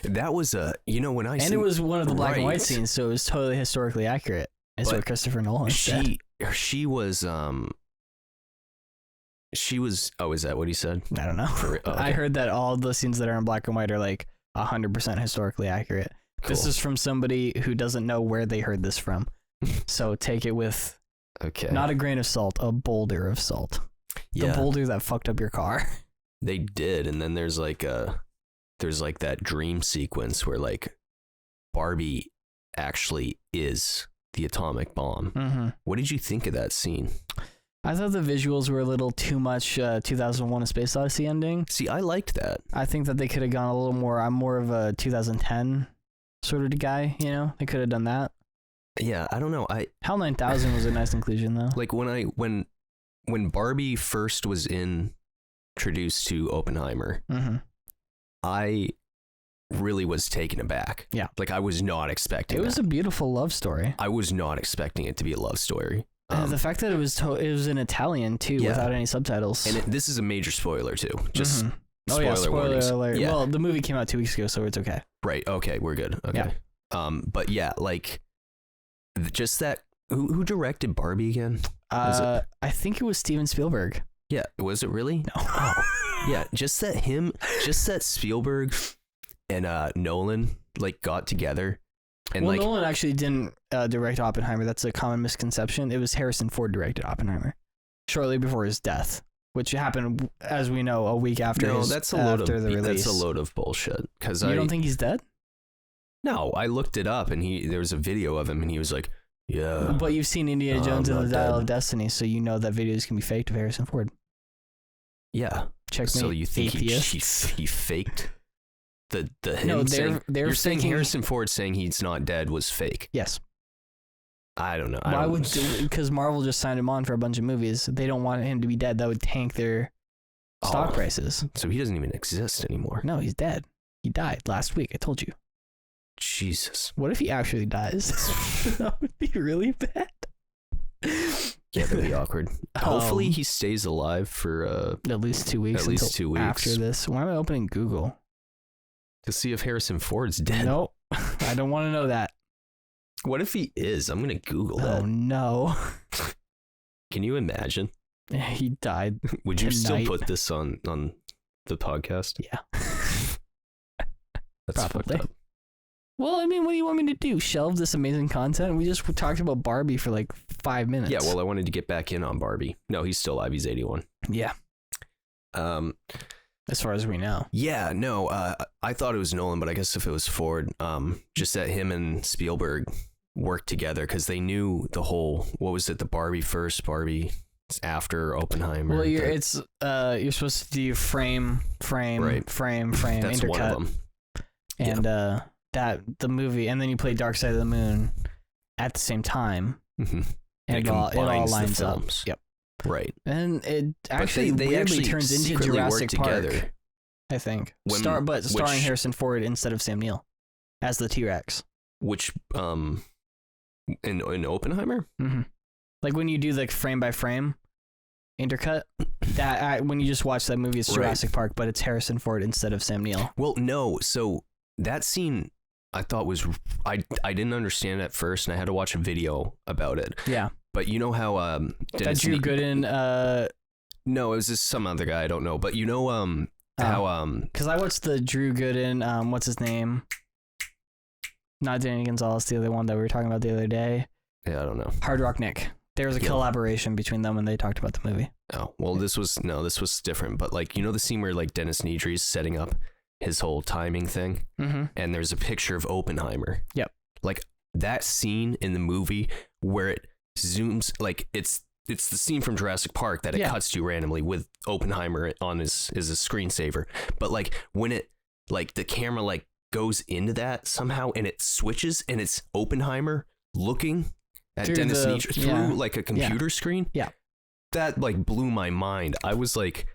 That was when I it was one of the black and white scenes, so it was totally historically accurate. It's what Christopher Nolan said. She was oh, is that what he said? I don't know. I heard that all the scenes that are in black and white are like 100% historically accurate. Cool. This is from somebody who doesn't know where they heard this from. So take it with not a grain of salt, a boulder of salt. Yeah. The boulder that fucked up your car. They did, and then there's like that dream sequence where like Barbie actually is the atomic bomb. Mm-hmm. What did you think of that scene? I thought the visuals were a little too much 2001: A Space Odyssey ending. See, I liked that. I think that they could have gone a little more. I'm more of a 2010 sort of guy, you know? They could have done that. Yeah, I don't know. HAL 9000 was a nice inclusion though. Like when Barbie first was introduced to Oppenheimer, mm-hmm. I really was taken aback. Yeah. Like I was not expecting it. It was a beautiful love story. I was not expecting it to be a love story. The fact that it was in Italian too, without any subtitles. And this is a major spoiler too. Just spoiler alert. Yeah. Well, the movie came out 2 weeks ago, so it's okay. Right. Okay, we're good. Okay. Yeah. But yeah, like just that. Who directed Barbie again? I think it was Steven Spielberg. Yeah. Was it really? No. Oh. Yeah. Just that Spielberg and Nolan like got together. And well, Nolan actually didn't direct Oppenheimer. That's a common misconception. It was Harrison Ford directed Oppenheimer shortly before his death, which happened, as we know, a week after. No, that's a load of bullshit. Because you don't think he's dead? No, I looked it up, and there was a video of him, and he was like, "Yeah." But you've seen Indiana Jones and the Dial of Destiny, so you know that videos can be faked of Harrison Ford. Yeah. Check me. So you think he faked? You're saying Harrison Ford saying he's not dead was fake? Yes. I don't know. Why would? Because Marvel just signed him on for a bunch of movies. They don't want him to be dead. That would tank their stock prices. So he doesn't even exist anymore. No, he's dead. He died last week. I told you. Jesus. What if he actually dies? That would be really bad. Yeah, that'd be awkward. Hopefully he stays alive for at least 2 weeks. At least 2 weeks after this. Why am I opening Google? To see if Harrison Ford's dead. Nope. I don't want to know that. What if he is? I'm going to Google that. Oh, no. Can you imagine? He died. Would you still put this on the podcast? Yeah. That's probably. fucked up. Well, I mean, what do you want me to do? Shelve this amazing content? We just talked about Barbie for like 5 minutes. Yeah, well, I wanted to get back in on Barbie. No, he's still alive. He's 81. Yeah. As far as we know. Yeah, no, I thought it was Nolan, but I guess if it was Ford, just that him and Spielberg worked together because they knew the whole, what was it, the Barbie first, Barbie after Oppenheimer. Well, you're supposed to do frame, That's intercut. One of them. And that the movie, and then you play Dark Side of the Moon, at the same time. Mm-hmm. And it all lines up. Yep. Right. And it actually they weirdly actually turns into secretly work Jurassic Park, together. I think. When- Starring which- Harrison Ford instead of Sam Neill as the T-Rex. Which in Oppenheimer? Mm-hmm. Like when you do the frame by frame intercut, that when you just watch that movie, it's Right. Jurassic Park, but it's Harrison Ford instead of Sam Neill. Well, no. So that scene I thought was I didn't understand at first, and I had to watch a video about it. Yeah. But you know how That Drew Gooden. No, it was just some other guy I don't know. But you know how because I watched the Drew Gooden. What's his name? Not Danny Gonzalez, the other one that we were talking about the other day. yeah, I don't know. Hard Rock Nick. There was a collaboration between them when they talked about the movie. Oh, well, this was different. But like, you know, the scene where like Dennis Nedry's setting up his whole timing thing, Mm-hmm. and there's a picture of Oppenheimer. Yep. Like that scene in the movie where it zooms, like it's the scene from Jurassic Park that it cuts to randomly with Oppenheimer on is a screensaver. But like when it like the camera like goes into that somehow and it switches and it's Oppenheimer looking at Through Dennis the- Nedry through like a computer screen. Yeah. That like blew my mind. I was like,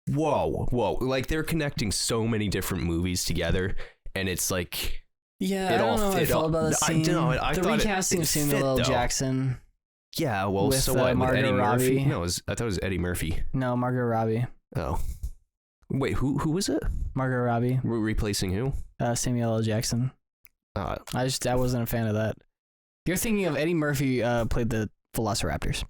whoa. Like they're connecting so many different movies together, and it's like, Yeah, I don't know how I felt about the scene. I the thought recasting of Samuel L. Jackson. Yeah, well, with, so what? With Margot Eddie Murphy? Robbie. No, I thought it was Eddie Murphy. No, Margot Robbie. Oh. Wait, who was it? Margot Robbie. Replacing who? Samuel L. Jackson. I wasn't a fan of that. You're thinking of Eddie Murphy played the Velociraptors.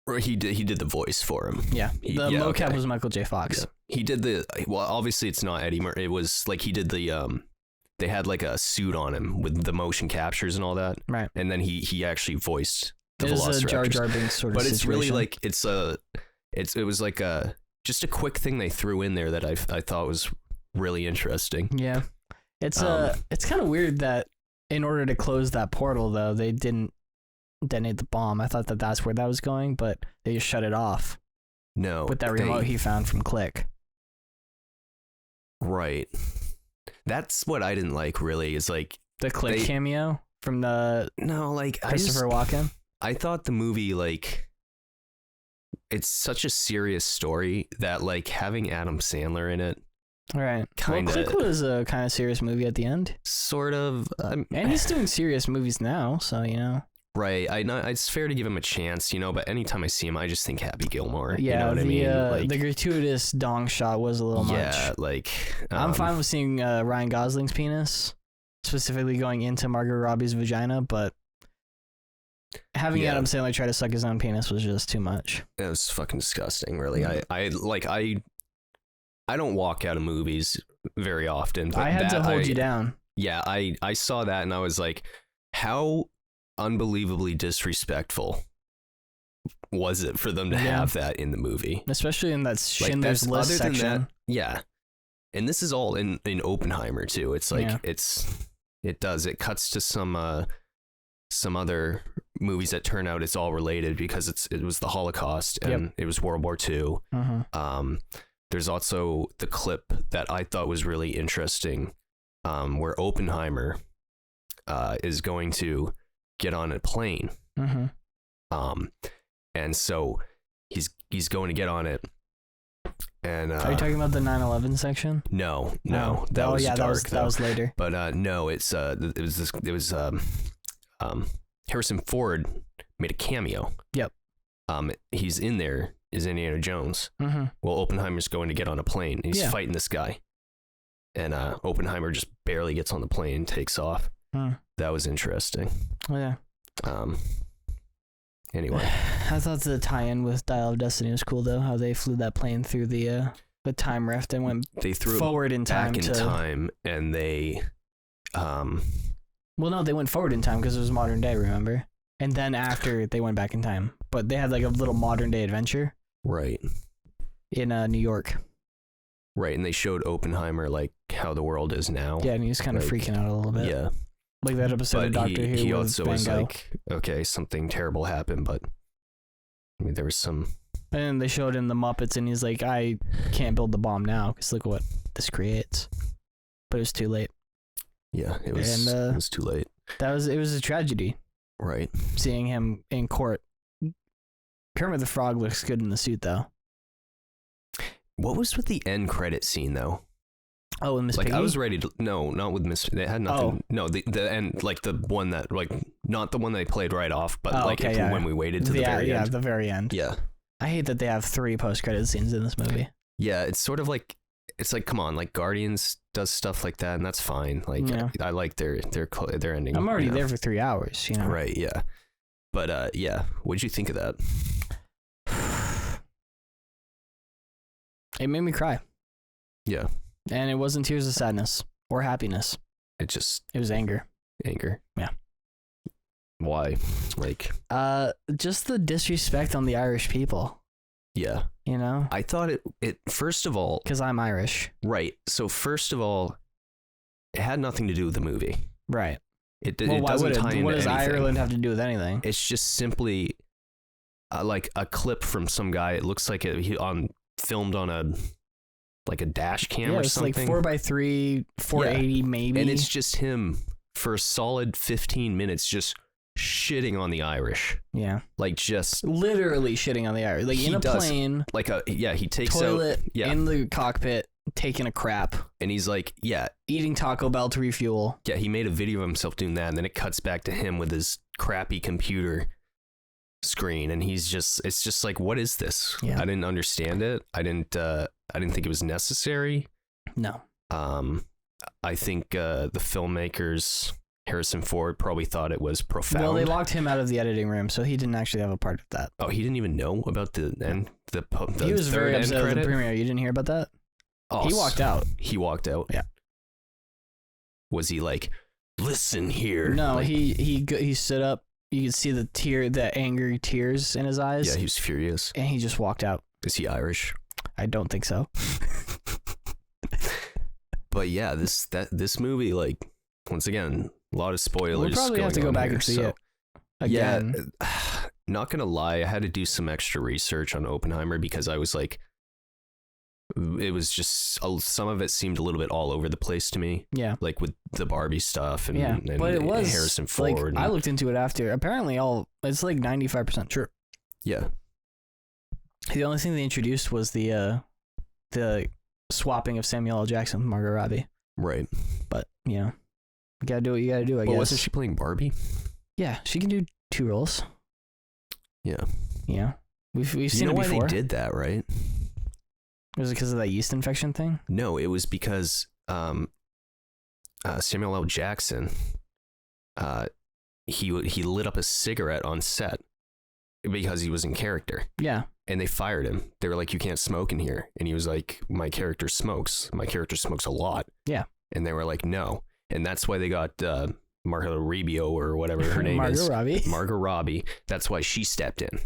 Or he did the voice for him. Yeah. The mocap was Michael J. Fox. Yeah. He did well, obviously it's not Eddie Murphy. It was like he did they had like a suit on him with the motion captures and all that. Right. And then he actually voiced the It was a Jar Velociraptors. Jar Binks sort of But it's really situation. like it was like just a quick thing they threw in there that I thought was really interesting. Yeah. It's kind of weird that in order to close that portal though, they didn't detonate the bomb. I thought that that's where that was going, but they just shut it off No. with that remote he found from Click. Right. That's what I didn't like really is like The Click cameo from the Christopher Walken. I thought the movie like it's such a serious story that like having Adam Sandler in it Right. Kinda. Well, Click was a kind of serious movie at the end. sort of And he's doing serious movies now, so, you know. right. I know it's fair to give him a chance, you know, but anytime I see him I just think Happy Gilmore. Yeah, you know what I mean? Like, the gratuitous dong shot was a little yeah, much. like I'm fine with seeing Ryan Gosling's penis, specifically going into Margot Robbie's vagina, but having Yeah. Adam Sandler try to suck his own penis was just too much. It was fucking disgusting, really. Mhm. I don't walk out of movies very often. But I had to that hold you down. Yeah, I saw that and I was like, how unbelievably disrespectful was it for them to Yeah. have that in the movie? Especially in that Schindler's that's- List other than section. that, yeah. And this is all in Oppenheimer too. It's like Yeah. it cuts to some other movies that turn out it's all related because it was the Holocaust and it was World War II. Mm-hmm. There's also the clip that I thought was really interesting, where Oppenheimer is going to get on a plane, Mm-hmm. and so he's going to get on it. And Are you talking about the 9/11 section? No, Oh. that was yeah, dark. that was later. But no, it was Harrison Ford made a cameo. Yep. He's in there is Indiana Jones. Mm-hmm. Well, Oppenheimer's going to get on a plane. And he's fighting this guy, and Oppenheimer just barely gets on the plane and takes off. That was interesting. Oh, yeah. Anyway, I thought the tie-in with Dial of Destiny was cool though. How they flew that plane through the time rift and went they threw forward in time back in time, and they Well, no, they went forward in time because it was modern day. Remember? And then after they went back in time, but they had like a little modern day adventure. Right. In New York. Right, and they showed Oppenheimer like how the world is now. Yeah, and he was kind of freaking out a little bit. Yeah. Like that episode of Doctor Who. He with also Van was Gogh. like, okay, something terrible happened, but I mean, there was some. And they showed him the Muppets, and he's like, I can't build the bomb now because look what this creates. But it was too late. Yeah, it was too late. It was a tragedy Right. seeing him in court. Kermit the Frog looks good in the suit, though. What was with the end credit scene though? Oh, and Miss Like Piggy? I was ready to not with Miss. They had nothing. No, the end, like the one that like not the one they played right off, but when we waited to the very end. Yeah, the very end. Yeah. I hate that they have 3 post-credit scenes in this movie. Yeah, it's sort of like come on, like Guardians does stuff like that, and that's fine. Like I like their ending. I'm already there for 3 hours, you know. Right. Yeah. But yeah, what'd you think of that? It made me cry. Yeah. And it wasn't tears of sadness or happiness. It was anger. Anger. Yeah. Why? Like just the disrespect on the Irish people. Yeah. You know? I thought it first of all, because I'm Irish. Right. So first of all, it had nothing to do with the movie. Right. It doesn't tie into what does anything. Ireland have to do with anything? It's just simply like a clip from some guy. It looks like filmed on a dash cam or something. It's like 4x3, 480 maybe. And it's just him for a solid 15 minutes just shitting on the Irish. Yeah. Like just literally shitting on the Irish. Like in a plane. Like he takes toilet out in the cockpit, taking a crap. And he's like, eating Taco Bell to refuel. Yeah, he made a video of himself doing that, and then it cuts back to him with his crappy computer screen, and it's just like, what is this? Yeah. I didn't understand it. I didn't think it was necessary. No. I think the filmmakers, Harrison Ford, probably thought it was profound. Well, they locked him out of the editing room, so he didn't actually have a part of that. Oh, he didn't even know about the end. He was very upset at the premiere. You didn't hear about that? Oh, he walked out. He walked out. Yeah. Was he like, listen here? No, like, he stood up. You could see the angry tears in his eyes. Yeah, he was furious. And he just walked out. Is he Irish? I don't think so. But yeah, this movie, like, once again, a lot of spoilers. We'll probably have to go back and see it again. Yeah, not gonna lie, I had to do some extra research on Oppenheimer because I was like, it was just some of it seemed a little bit all over the place to me. Yeah, like with the Barbie stuff and but it was Harrison Ford. Like, I looked into it after. Apparently, it's like 95% true. Yeah. The only thing they introduced was the swapping of Samuel L. Jackson with Margot Robbie. Right. But you know, you gotta do what you gotta do. I guess. Wasn't she playing Barbie? Yeah, she can do 2 roles. Yeah. Yeah, we've seen it before. You know why they did that, right? Was it because of that yeast infection thing? No, it was because Samuel L. Jackson, he lit up a cigarette on set because he was in character. Yeah. And they fired him. They were like, you can't smoke in here. And he was like, my character smokes. My character smokes a lot. Yeah. And they were like, no. And that's why they got Margot Rubio or whatever her name is. Margot Robbie. That's why she stepped in,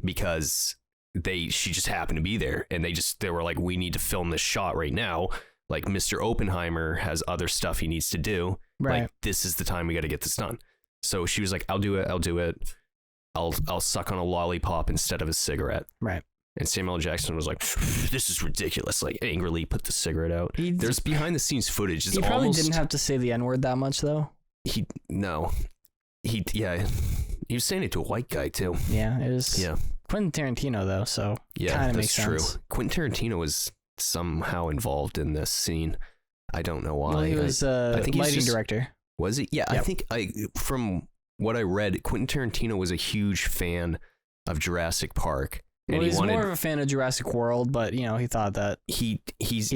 because she just happened to be there, and they were like, we need to film this shot right now. Like, Mr. Oppenheimer has other stuff he needs to do. Right. Like, this is the time we got to get this done. So she was like, I'll do it. I'll suck on a lollipop instead of a cigarette. Right. And Samuel L. Jackson was like, this is ridiculous. Like, angrily put the cigarette out. There's behind the scenes footage. He probably didn't have to say the N-word that much, though. He was saying it to a white guy too. Yeah, it was. Yeah. Quentin Tarantino, though, so yeah, kind of makes sense. True. Quentin Tarantino was somehow involved in this scene. I don't know why. Well, he was I think lighting director. Was he? Yeah, yep. I think from what I read, Quentin Tarantino was a huge fan of Jurassic Park. Well, he's more of a fan of Jurassic World, but you know, he thought that he'd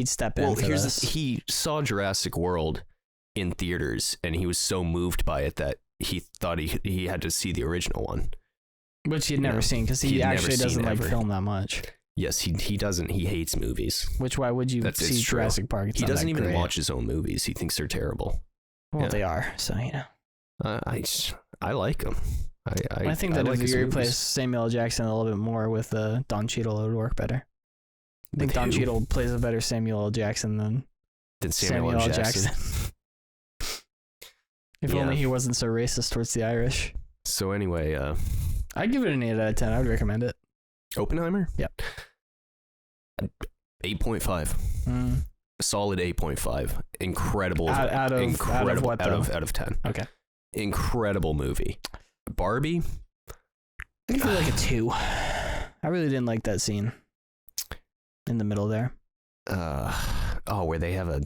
step in. Well, he saw Jurassic World in theaters, and he was so moved by it that he thought he had to see the original one, which he'd never seen, because he actually doesn't like film that much. Yes, he doesn't. He hates movies. Which, why would you see Jurassic Park? He doesn't even watch his own movies. He thinks they're terrible. Well, they are. So you know. I like them. I think that if you replace Samuel L. Jackson a little bit more with Don Cheadle, it would work better. I think Don Cheadle plays a better Samuel L. Jackson than Samuel L. Jackson. If only he wasn't so racist towards the Irish. So anyway, I'd give it an 8 out of 10. I would recommend it. Oppenheimer? Yep. 8.5. Solid 8.5. Incredible. Out of 10. Out of 10. Okay. incredible movie. Barbie, I give it like a 2. I really didn't like that scene in the middle there. where they have a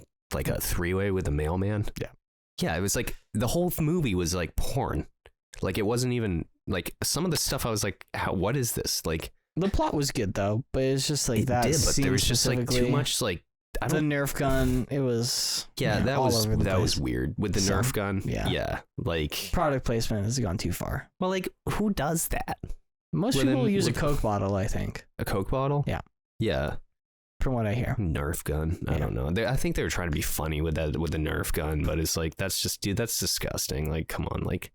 three-way with a mailman. Yeah, it was like the whole movie was like porn. Like it wasn't even like some of the stuff I was like, what is this? Like the plot was good though, but it's just like that. But there was just like too much like the Nerf gun. It was that was weird with the Nerf gun. Yeah, like product placement has gone too far. Well, like who does that? Most people use a Coke bottle, I think. A Coke bottle? Yeah. From what I hear. Nerf gun. I don't know. I think they were trying to be funny with that, with the Nerf gun, but it's like, that's just, dude, that's disgusting. Like, come on. Like,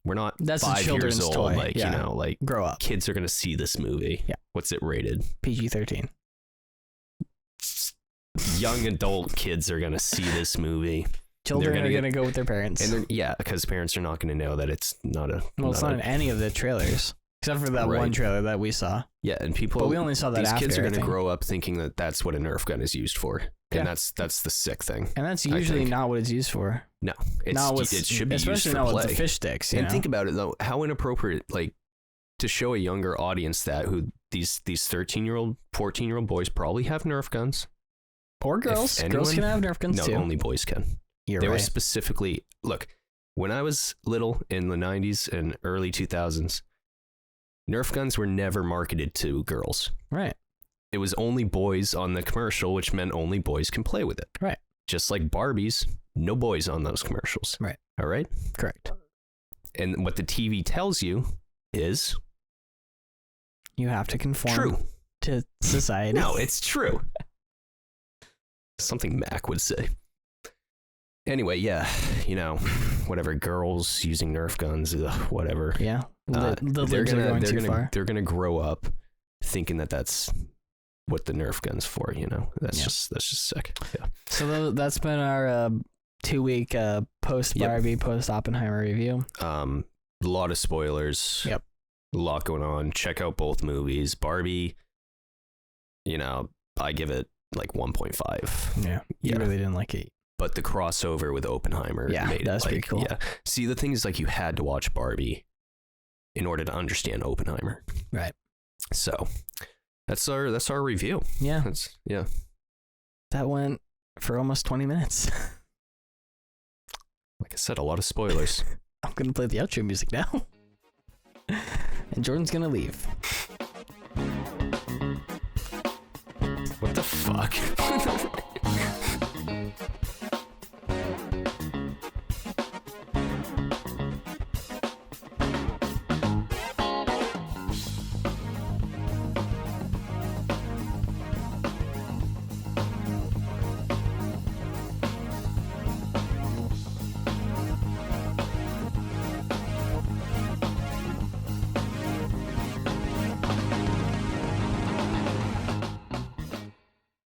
we're not that's 5 years old. Toy. Like, you know, like, grow up. Kids are going to see this movie. Yeah. What's it rated? PG-13. Young adult kids are going to see this movie. Children are going to go with their parents. And because parents are not going to know that it's not a. Well, it's not in any of the trailers. Except for that one trailer that we saw. Yeah, and people. But we only saw that these after. These kids are going to grow up thinking that that's what a Nerf gun is used for, and that's the sick thing. And that's usually not what it's used for. No, it should be especially used for not play. With the fish sticks. And think about it though, how inappropriate, like, to show a younger audience that who these 13-year-old, 14-year-old boys probably have Nerf guns, or girls. Girls can have Nerf guns too. No, only boys can. They were specifically when I was little in the 90s and early 2000s. Nerf guns were never marketed to girls. Right. It was only boys on the commercial, which meant only boys can play with it. Right. Just like Barbies, no boys on those commercials. Right. All right? Correct. And what the TV tells you is... you have to conform to society. No, it's true. Something Mac would say. Anyway, yeah, you know, whatever, girls using Nerf guns, whatever. Yeah, the lids are going too far. They're gonna grow up thinking that that's what the Nerf gun's for. You know, that's just sick. Yeah. So that's been our 2-week post Barbie, post Oppenheimer review. A lot of spoilers. Yep. A lot going on. Check out both movies. Barbie, you know, I give it like 1.5. Yeah. You really didn't like it. But the crossover with Oppenheimer made that's pretty cool. Yeah. See, the thing is, like, you had to watch Barbie in order to understand Oppenheimer. Right. So that's our review. Yeah. That went for almost 20 minutes. Like I said, a lot of spoilers. I'm gonna play the outro music now. And Jordan's gonna leave. What the fuck?